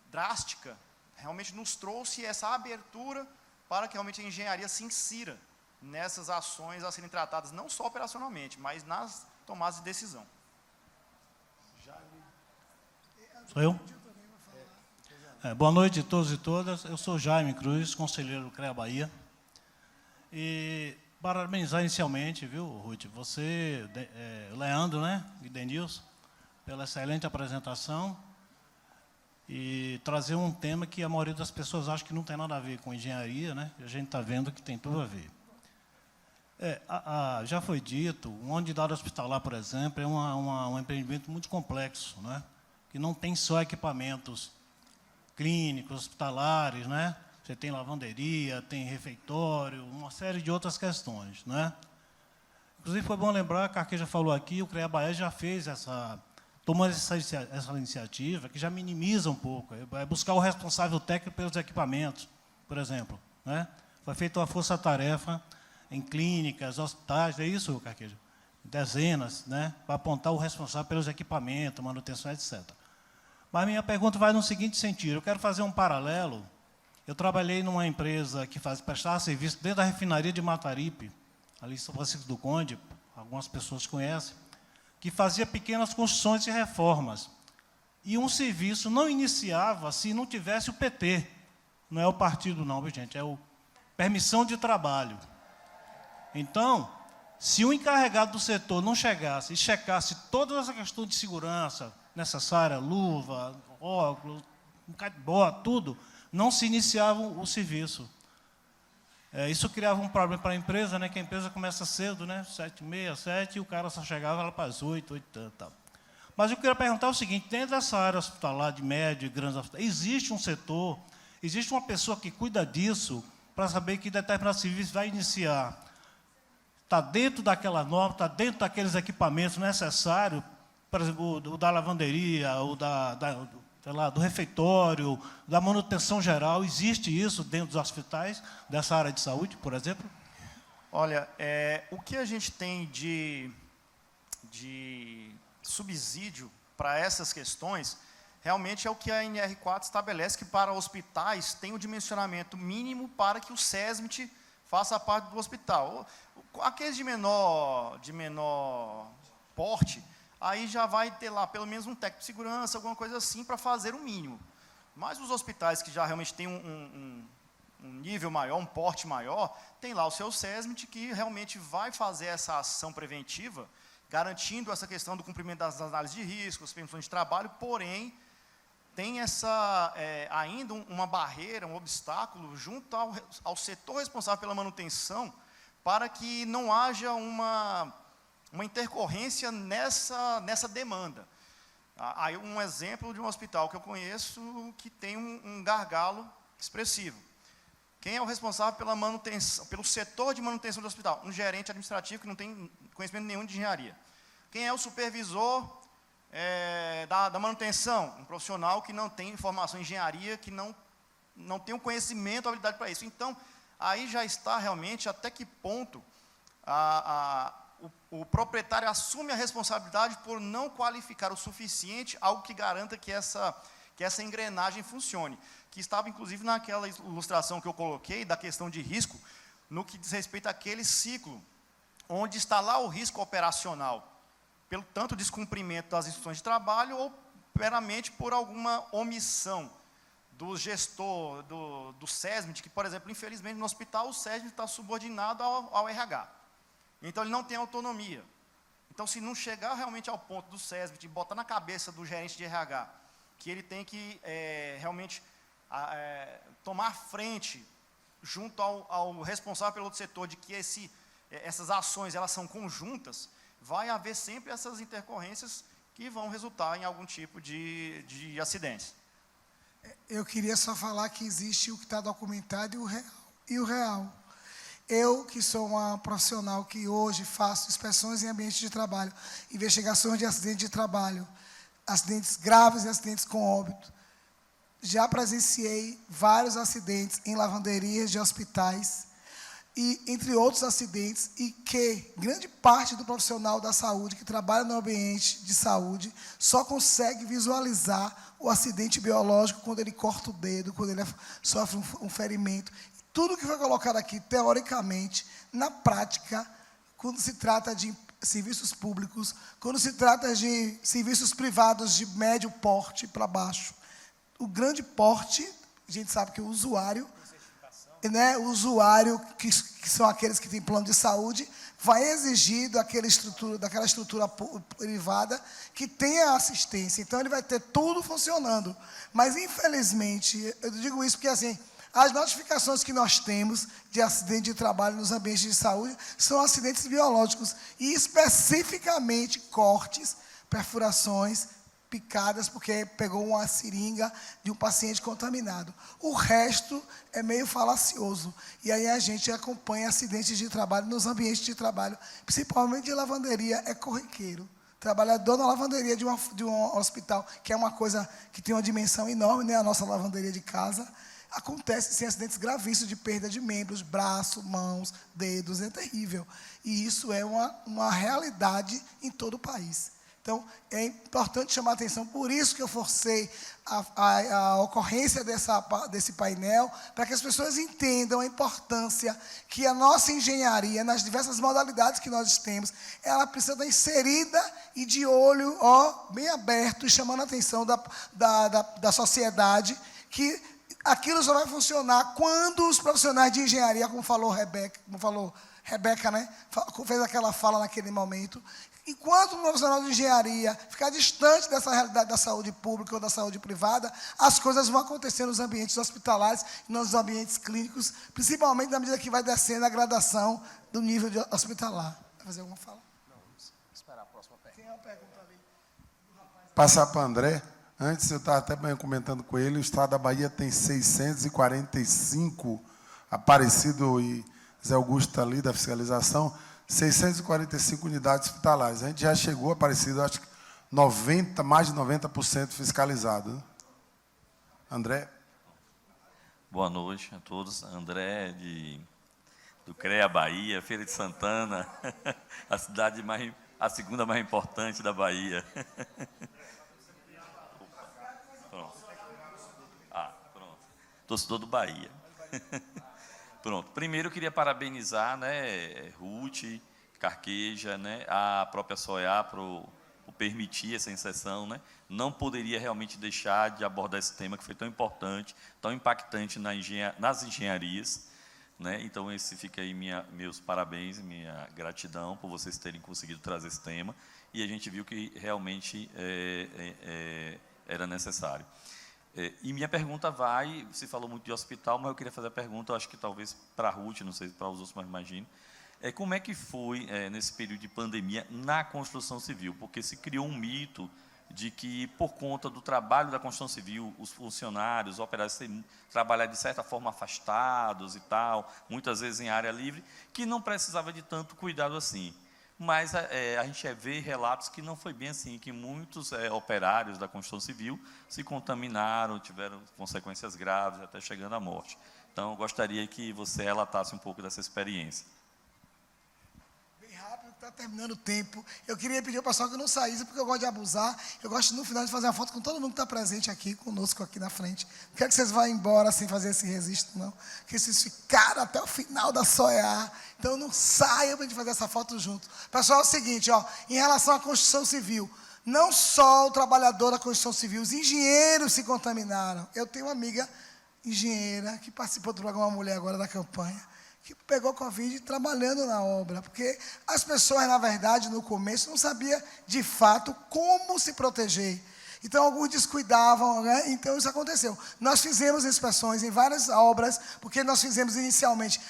drástica, realmente nos trouxe essa abertura para que realmente a engenharia se insira nessas ações a serem tratadas não só operacionalmente, mas nas tomadas de decisão. Sou eu? Boa noite a todos e todas. Eu sou Jaime Cruz, conselheiro do CREA Bahia. E parabenizar inicialmente, viu, Ruth, você, Leandro, né, e Denilson, pela excelente apresentação e trazer um tema que a maioria das pessoas acha que não tem nada a ver com engenharia, né, e a gente está vendo que tem tudo a ver. Já foi dito, uma unidade hospitalar, por exemplo, é um empreendimento muito complexo, né, que não tem só equipamentos clínicos, hospitalares, né? Você tem lavanderia, tem refeitório, uma série de outras questões, né? Inclusive, foi bom lembrar, a Carqueja falou aqui, o CREA Bahia já fez tomou essa iniciativa, que já minimiza um pouco, é buscar o responsável técnico pelos equipamentos, por exemplo, né? Foi feita uma força-tarefa em clínicas, hospitais, é isso, Carqueja? Dezenas, né? Para apontar o responsável pelos equipamentos, manutenção, etc. Mas minha pergunta vai no seguinte sentido, eu quero fazer um paralelo. Eu trabalhei numa empresa que prestava serviço desde a refinaria de Mataripe, ali em São Francisco do Conde, algumas pessoas conhecem, que fazia pequenas construções e reformas. E um serviço não iniciava se não tivesse o PT. Não é o partido não, gente, é o permissão de trabalho. Então, se o encarregado do setor não chegasse e checasse todas as questões de segurança necessária, luva, óculos, um bocado de bota, tudo, não se iniciava o serviço. Isso criava um problema para a empresa, né, que a empresa começa cedo, né, 7h30, 7h, e o cara só chegava lá para as 8h, 8h30. Tal. Mas eu queria perguntar o seguinte, dentro dessa área hospitalar, de médio e grandes hospitais, existe um setor, existe uma pessoa que cuida disso, para saber que determinado serviço vai iniciar. Está dentro daquela norma, está dentro daqueles equipamentos necessários, por exemplo, o da lavanderia, o do refeitório, da manutenção geral, existe isso dentro dos hospitais, dessa área de saúde, por exemplo? Olha, o que a gente tem de subsídio para essas questões, realmente é o que a NR4 estabelece, que para hospitais tem o dimensionamento mínimo para que o SESMIT faça parte do hospital. Aqueles de menor porte, aí já vai ter lá pelo menos um técnico de segurança, alguma coisa assim, para fazer o mínimo. Mas os hospitais que já realmente têm um nível maior, um porte maior, tem lá o seu SESMIT, que realmente vai fazer essa ação preventiva, garantindo essa questão do cumprimento das análises de riscos, permissões de trabalho, porém, tem ainda uma barreira, um obstáculo, junto ao setor responsável pela manutenção, para que não haja uma intercorrência nessa demanda. Aí um exemplo de um hospital que eu conheço que tem um gargalo expressivo. Quem é o responsável pela manutenção, pelo setor de manutenção do hospital? Um gerente administrativo que não tem conhecimento nenhum de engenharia. Quem é o supervisor da manutenção? Um profissional que não tem formação em engenharia, que não tem o conhecimento, a habilidade para isso. Então, aí já está realmente até que ponto o proprietário assume a responsabilidade por não qualificar o suficiente algo que garanta que essa engrenagem funcione. Que estava, inclusive, naquela ilustração que eu coloquei, da questão de risco, no que diz respeito àquele ciclo, onde está lá o risco operacional, pelo tanto descumprimento das instruções de trabalho ou meramente por alguma omissão do gestor, do SESMIT, que, por exemplo, infelizmente, no hospital, o SESMIT está subordinado ao RH. Então, ele não tem autonomia. Então, se não chegar realmente ao ponto do SESMIT e botar na cabeça do gerente de RH que ele tem que realmente tomar frente junto ao responsável pelo outro setor, de que essas ações elas são conjuntas, vai haver sempre essas intercorrências que vão resultar em algum tipo de acidentes. Eu queria só falar que existe o que está documentado e o real. Eu, que sou uma profissional que hoje faço inspeções em ambiente de trabalho, investigações de acidentes de trabalho, acidentes graves e acidentes com óbito, já presenciei vários acidentes em lavanderias de hospitais, e entre outros acidentes, e que grande parte do profissional da saúde que trabalha no ambiente de saúde só consegue visualizar o acidente biológico quando ele corta o dedo, quando ele sofre um ferimento. Tudo que foi colocado aqui, teoricamente, na prática, quando se trata de serviços públicos, quando se trata de serviços privados de médio porte para baixo, o grande porte, a gente sabe que o usuário, né, o usuário, que são aqueles que têm plano de saúde, vai exigir daquela estrutura privada que tenha assistência. Então, ele vai ter tudo funcionando. Mas, infelizmente, eu digo isso porque, assim, as notificações que nós temos de acidente de trabalho nos ambientes de saúde são acidentes biológicos, e especificamente cortes, perfurações, picadas, porque pegou uma seringa de um paciente contaminado. O resto é meio falacioso. E aí a gente acompanha acidentes de trabalho nos ambientes de trabalho, principalmente de lavanderia, é corriqueiro. Trabalhador na lavanderia de um hospital, que é uma coisa que tem uma dimensão enorme, né? A nossa lavanderia de casa, acontece sim acidentes gravíssimos de perda de membros, braços, mãos, dedos, é terrível. E isso é uma realidade em todo o país. Então, é importante chamar a atenção, por isso que eu forcei a ocorrência desse painel, para que as pessoas entendam a importância que a nossa engenharia, nas diversas modalidades que nós temos, ela precisa estar inserida e de olho bem aberto, e chamando a atenção da sociedade, que aquilo só vai funcionar quando os profissionais de engenharia, como falou Rebeca, né, fez aquela fala naquele momento. Enquanto o profissional de engenharia ficar distante dessa realidade da saúde pública ou da saúde privada, as coisas vão acontecer nos ambientes hospitalares e nos ambientes clínicos, principalmente na medida que vai descendo a gradação do nível hospitalar. Vai fazer alguma fala? Não, vamos esperar a próxima pergunta. Tem uma pergunta ali. Passar para o André. Antes, eu estava até comentando com ele, o Estado da Bahia tem 645, Aparecido e Zé Augusto está ali, da fiscalização, 645 unidades hospitalares. A gente já chegou, Aparecido, acho que mais de 90% fiscalizado. Né? André? Boa noite a todos. André, do CREA Bahia, Feira de Santana, a segunda mais importante da Bahia. Pronto. Pronto. Torcedor do Bahia. Pronto. Primeiro, eu queria parabenizar, né, Ruth, Carqueja, né, a própria SOEA por permitir essa inserção, né? Não poderia realmente deixar de abordar esse tema que foi tão importante, tão impactante nas engenharias, né? Então, esse fica aí meus parabéns, minha gratidão por vocês terem conseguido trazer esse tema, e a gente viu que realmente era necessário. E minha pergunta você falou muito de hospital, mas eu queria fazer a pergunta, acho que talvez para a Ruth, não sei para os outros, mas imagino, como é que foi, nesse período de pandemia, na construção civil? Porque se criou um mito de que, por conta do trabalho da construção civil, os funcionários, os operários, trabalhar de certa forma afastados e tal, muitas vezes em área livre, que não precisava de tanto cuidado assim. Mas a gente vê relatos que não foi bem assim, que muitos operários da construção civil se contaminaram, tiveram consequências graves, até chegando à morte. Então, eu gostaria que você relatasse um pouco dessa experiência. Bem rápido, está terminando o tempo. Eu queria pedir ao pessoal que não saísse, porque eu gosto de abusar. Eu gosto, no final, de fazer uma foto com todo mundo que está presente aqui, conosco aqui na frente. Não quero que vocês vá embora sem fazer esse registro, não. Porque vocês ficaram até o final da SOEA. Então, não saia para a gente fazer essa foto junto. Pessoal, é o seguinte, em relação à construção civil, não só o trabalhador da construção civil, os engenheiros se contaminaram. Eu tenho uma amiga engenheira que participou do programa Mulher agora da campanha, que pegou Covid trabalhando na obra, porque as pessoas, na verdade, no começo, não sabiam, de fato, como se proteger. Então, alguns descuidavam, né? Então, isso aconteceu. Nós fizemos inspeções em várias obras, porque nós fizemos inicialmente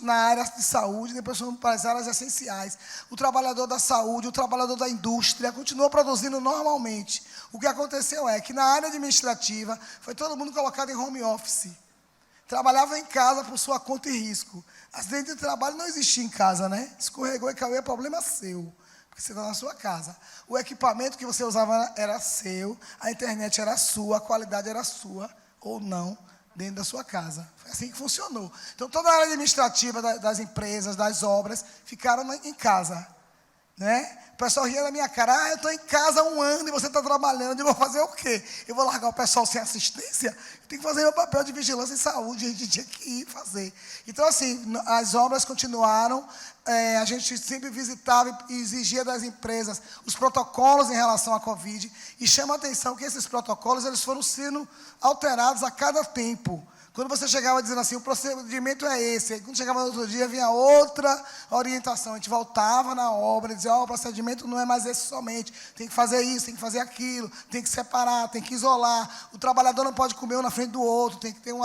na área de saúde, depois fomos para as áreas essenciais. O trabalhador da saúde, o trabalhador da indústria, continuou produzindo normalmente. O que aconteceu é que na área administrativa, foi todo mundo colocado em home office. Trabalhava em casa por sua conta e risco. Acidente de trabalho não existia em casa, né? Escorregou e caiu, é problema seu. Porque você está na sua casa. O equipamento que você usava era seu, a internet era sua, a qualidade era sua, ou não, dentro da sua casa. Foi assim que funcionou. Então, toda a área administrativa das empresas, das obras, ficaram em casa. Né? O pessoal ria na minha cara, eu estou em casa há 1 ano e você está trabalhando, eu vou fazer o quê? Eu vou largar o pessoal sem assistência? Eu tenho que fazer meu papel de vigilância em saúde, a gente tinha que ir fazer. Então, assim, as obras continuaram, a gente sempre visitava e exigia das empresas os protocolos em relação à Covid, e chama a atenção que esses protocolos eles foram sendo alterados a cada tempo. Quando você chegava dizendo assim, o procedimento é esse, aí quando chegava no outro dia, vinha outra orientação. A gente voltava na obra e dizia, o procedimento não é mais esse somente, tem que fazer isso, tem que fazer aquilo, tem que separar, tem que isolar, o trabalhador não pode comer um na frente do outro, tem que ter um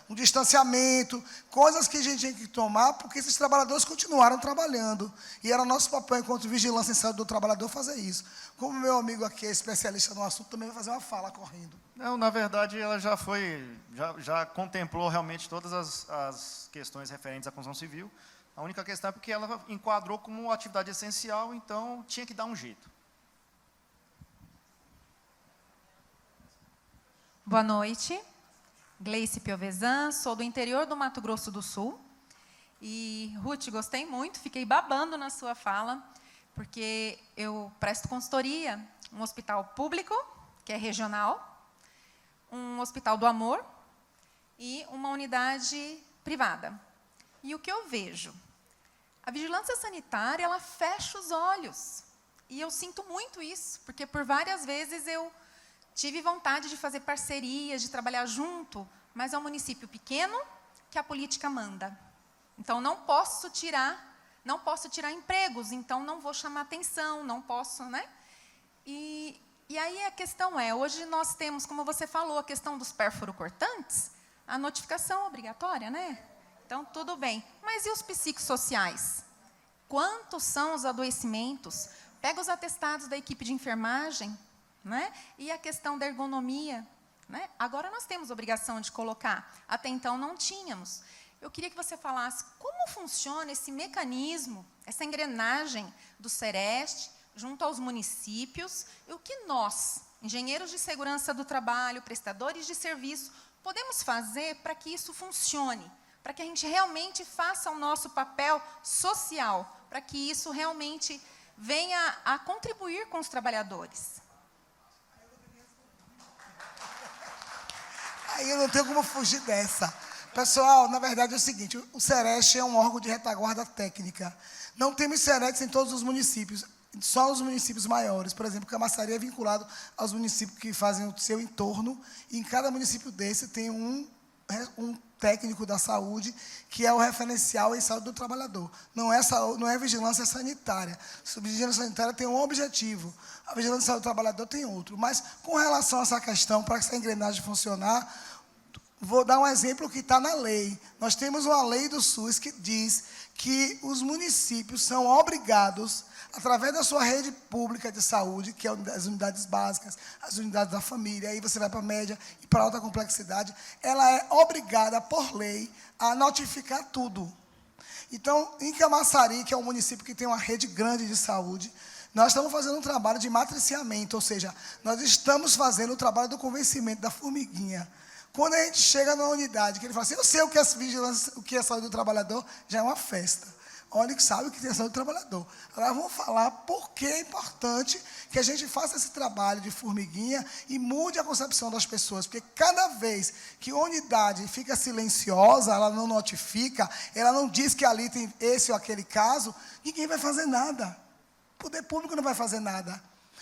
distanciamento, coisas que a gente tinha que tomar, porque esses trabalhadores continuaram trabalhando. E era nosso papel, enquanto vigilância em saúde do trabalhador, fazer isso. Como meu amigo aqui é especialista no assunto, também vai fazer uma fala correndo. Não, na verdade, ela já contemplou realmente todas as questões referentes à construção civil. A única questão é porque ela enquadrou como atividade essencial, então tinha que dar um jeito. Boa noite. Gleice Piovesan, sou do interior do Mato Grosso do Sul. E, Ruth, gostei muito, fiquei babando na sua fala, porque eu presto consultoria em um hospital público, que é regional, um hospital do amor e uma unidade privada. E o que eu vejo? A vigilância sanitária, ela fecha os olhos. E eu sinto muito isso, porque por várias vezes eu tive vontade de fazer parcerias, de trabalhar junto, mas é um município pequeno que a política manda. Então, não posso tirar empregos, então não vou chamar atenção, não posso, né? E aí a questão é, hoje nós temos, como você falou, a questão dos perfuro-cortantes, a notificação obrigatória, né? Então, tudo bem. Mas e os psicossociais? Quantos são os adoecimentos? Pega os atestados da equipe de enfermagem, né? E a questão da ergonomia, né? Agora nós temos obrigação de colocar, até então não tínhamos. Eu queria que você falasse como funciona esse mecanismo, essa engrenagem do Sereste, junto aos municípios, e o que nós, engenheiros de segurança do trabalho, prestadores de serviço, podemos fazer para que isso funcione, para que a gente realmente faça o nosso papel social, para que isso realmente venha a contribuir com os trabalhadores. Aí eu não tenho como fugir dessa. Pessoal, na verdade é o seguinte, o Sereste é um órgão de retaguarda técnica. Não temos Serestes em todos os municípios, só os municípios maiores. Por exemplo, Camaçari é vinculado aos municípios que fazem o seu entorno, e em cada município desse tem um técnico da saúde, que é o referencial em saúde do trabalhador. Não é vigilância sanitária. A vigilância sanitária tem um objetivo, a vigilância em saúde do trabalhador tem outro. Mas, com relação a essa questão, para que essa engrenagem funcionar, vou dar um exemplo que está na lei. Nós temos uma lei do SUS que diz que os municípios são obrigados, através da sua rede pública de saúde, que é as unidades básicas, as unidades da família, aí você vai para a média e para a alta complexidade, ela é obrigada, por lei, a notificar tudo. Então, em Camaçari, que é um município que tem uma rede grande de saúde, nós estamos fazendo um trabalho de matriciamento, ou seja, nós estamos fazendo o trabalho do convencimento da formiguinha. Quando a gente chega numa unidade, que ele fala assim, eu sei o que é vigilância, o que é saúde do trabalhador, já é uma festa. Olha que sabe o que é saúde do trabalhador. Agora vamos falar por que é importante que a gente faça esse trabalho de formiguinha e mude a concepção das pessoas. Porque cada vez que a unidade fica silenciosa, ela não notifica, ela não diz que ali tem esse ou aquele caso, ninguém vai fazer nada. O poder público não vai fazer nada.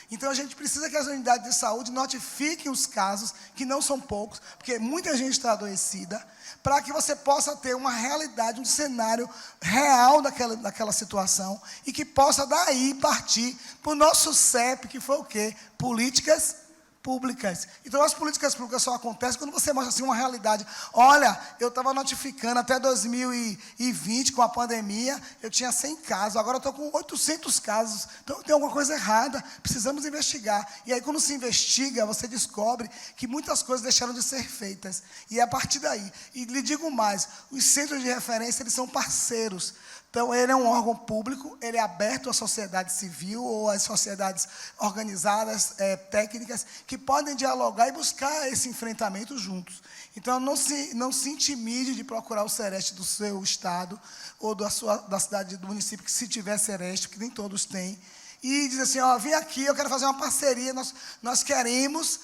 Então, a gente precisa que as unidades de saúde notifiquem os casos, que não são poucos, porque muita gente está adoecida, para que você possa ter uma realidade, um cenário real daquela situação, e que possa daí partir para o nosso CEP, que foi o quê? Políticas públicas. Então, as políticas públicas só acontecem quando você mostra assim uma realidade. Olha, eu estava notificando até 2020, com a pandemia, eu tinha 100 casos, agora eu estou com 800 casos. Então, tem alguma coisa errada, precisamos investigar. E aí, quando se investiga, você descobre que muitas coisas deixaram de ser feitas. E é a partir daí. E lhe digo mais, os centros de referência, eles são parceiros. Então, ele é um órgão público, ele é aberto à sociedade civil ou às sociedades organizadas, técnicas, que podem dialogar e buscar esse enfrentamento juntos. Então, não se intimide de procurar o Sereste do seu estado ou da cidade, do município, que se tiver Sereste, que nem todos têm, e diz assim, ó, vem aqui, eu quero fazer uma parceria, nós queremos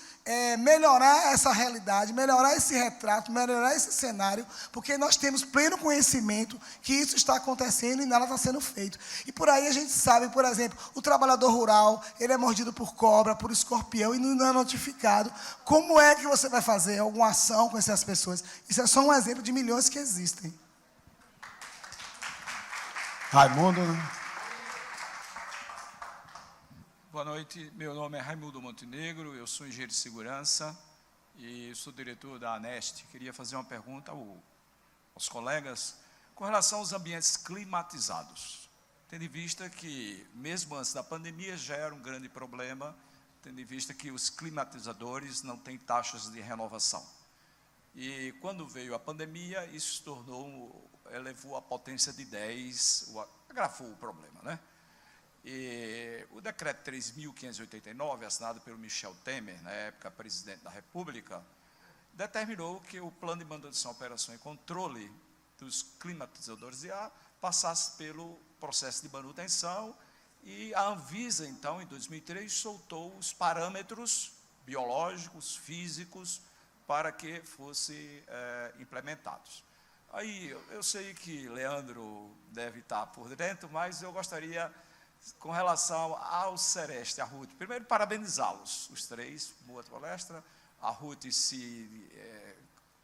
melhorar essa realidade, melhorar esse retrato, melhorar esse cenário, porque nós temos pleno conhecimento que isso está acontecendo e nada está sendo feito. E por aí a gente sabe, por exemplo, o trabalhador rural, ele é mordido por cobra, por escorpião e não é notificado. Como é que você vai fazer alguma ação com essas pessoas? Isso é só um exemplo de milhões que existem. Raimundo, né? Boa noite, meu nome é Raimundo Montenegro, eu sou engenheiro de segurança e sou diretor da ANEST. Queria fazer uma pergunta aos colegas com relação aos ambientes climatizados. Tendo em vista que, mesmo antes da pandemia, já era um grande problema, tendo em vista que os climatizadores não têm taxas de renovação. E quando veio a pandemia, isso se tornou, elevou a potência de 10, agravou o problema, né? E o decreto 3.589, assinado pelo Michel Temer, na época presidente da República, determinou que o plano de manutenção, operação e controle dos climatizadores de ar passasse pelo processo de manutenção, e a Anvisa, então, em 2003, soltou os parâmetros biológicos, físicos, para que fossem implementados. Aí, eu sei que Leandro deve estar por dentro, mas eu gostaria, com relação ao Sereste, a Ruth, primeiro parabenizá-los, os três, boa palestra. A Ruth,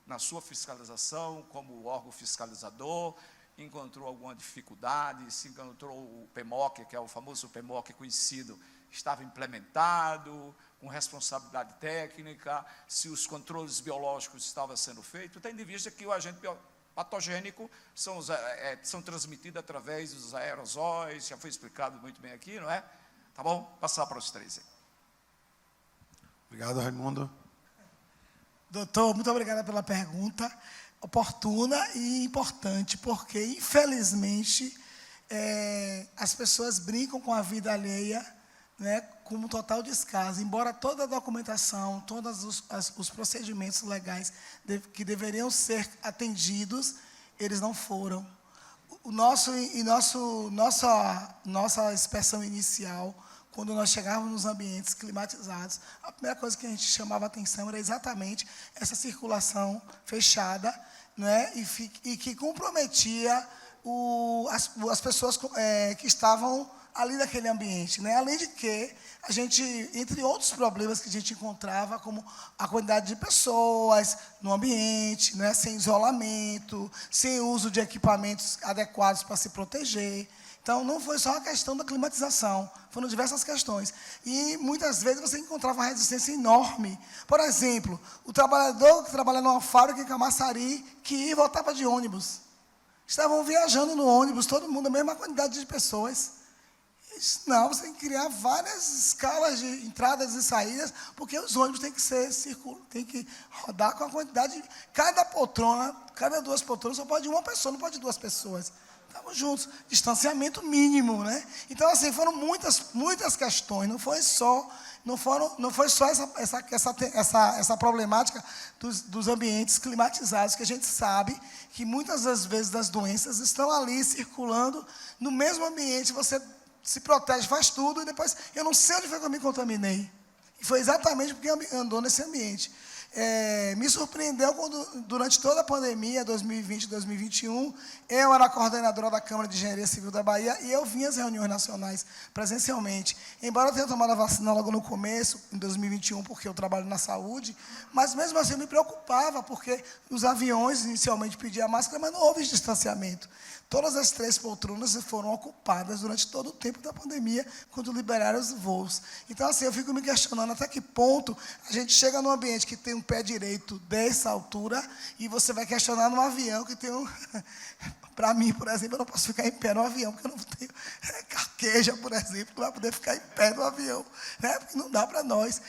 na sua fiscalização, como órgão fiscalizador, encontrou alguma dificuldade, se encontrou o PMOC, que é o famoso PMOC conhecido, estava implementado, com responsabilidade técnica, se os controles biológicos estavam sendo feitos, tendo em vista que o agente patogênico são transmitidos através dos aerosóis, já foi explicado muito bem aqui, não é? Tá bom? Passar para os três aí. Obrigado, Raimundo. Doutor, muito obrigada pela pergunta, oportuna e importante, porque, infelizmente, as pessoas brincam com a vida alheia, né, com um total descaso. Embora toda a documentação, todos os procedimentos legais que deveriam ser atendidos, eles não foram. Nossa inspeção inicial, quando nós chegávamos nos ambientes climatizados, a primeira coisa que a gente chamava atenção era exatamente essa circulação fechada, né, e que comprometia as pessoas que estavam ali naquele ambiente, né? Além de que a gente, entre outros problemas que a gente encontrava, como a quantidade de pessoas no ambiente, né? Sem isolamento, sem uso de equipamentos adequados para se proteger. Então, não foi só a questão da climatização, foram diversas questões. E, muitas vezes, você encontrava uma resistência enorme. Por exemplo, o trabalhador que trabalha numa fábrica em Camaçari, que ia e voltava de ônibus. Estavam viajando no ônibus, todo mundo, a mesma quantidade de pessoas. Não, você tem que criar várias escalas de entradas e saídas, porque os ônibus têm que rodar com a quantidade. Cada poltrona, cada 2 poltronas, só pode uma pessoa, não pode 2 pessoas. Estamos juntos, distanciamento mínimo, né? Então, assim, foram muitas questões, não foi só essa problemática dos ambientes climatizados, que a gente sabe que muitas das vezes as doenças estão ali circulando no mesmo ambiente. Você se protege, faz tudo, e depois, eu não sei onde foi que eu me contaminei. E foi exatamente porque andou nesse ambiente. me surpreendeu quando, durante toda a pandemia, 2020 e 2021, eu era a coordenadora da Câmara de Engenharia Civil da Bahia e eu vinha às reuniões nacionais presencialmente. Embora eu tenha tomado a vacina logo no começo, em 2021, porque eu trabalho na saúde, mas mesmo assim eu me preocupava, porque nos aviões inicialmente pedia máscara, mas não houve distanciamento. Todas as 3 poltronas foram ocupadas durante todo o tempo da pandemia, quando liberaram os voos. Então, assim, eu fico me questionando até que ponto a gente chega num ambiente que tem um pé direito dessa altura e você vai questionar num avião que tem um... Para mim, por exemplo, eu não posso ficar em pé no avião, porque eu não tenho carqueja, por exemplo, que vai poder ficar em pé no avião, né? Porque não dá para nós.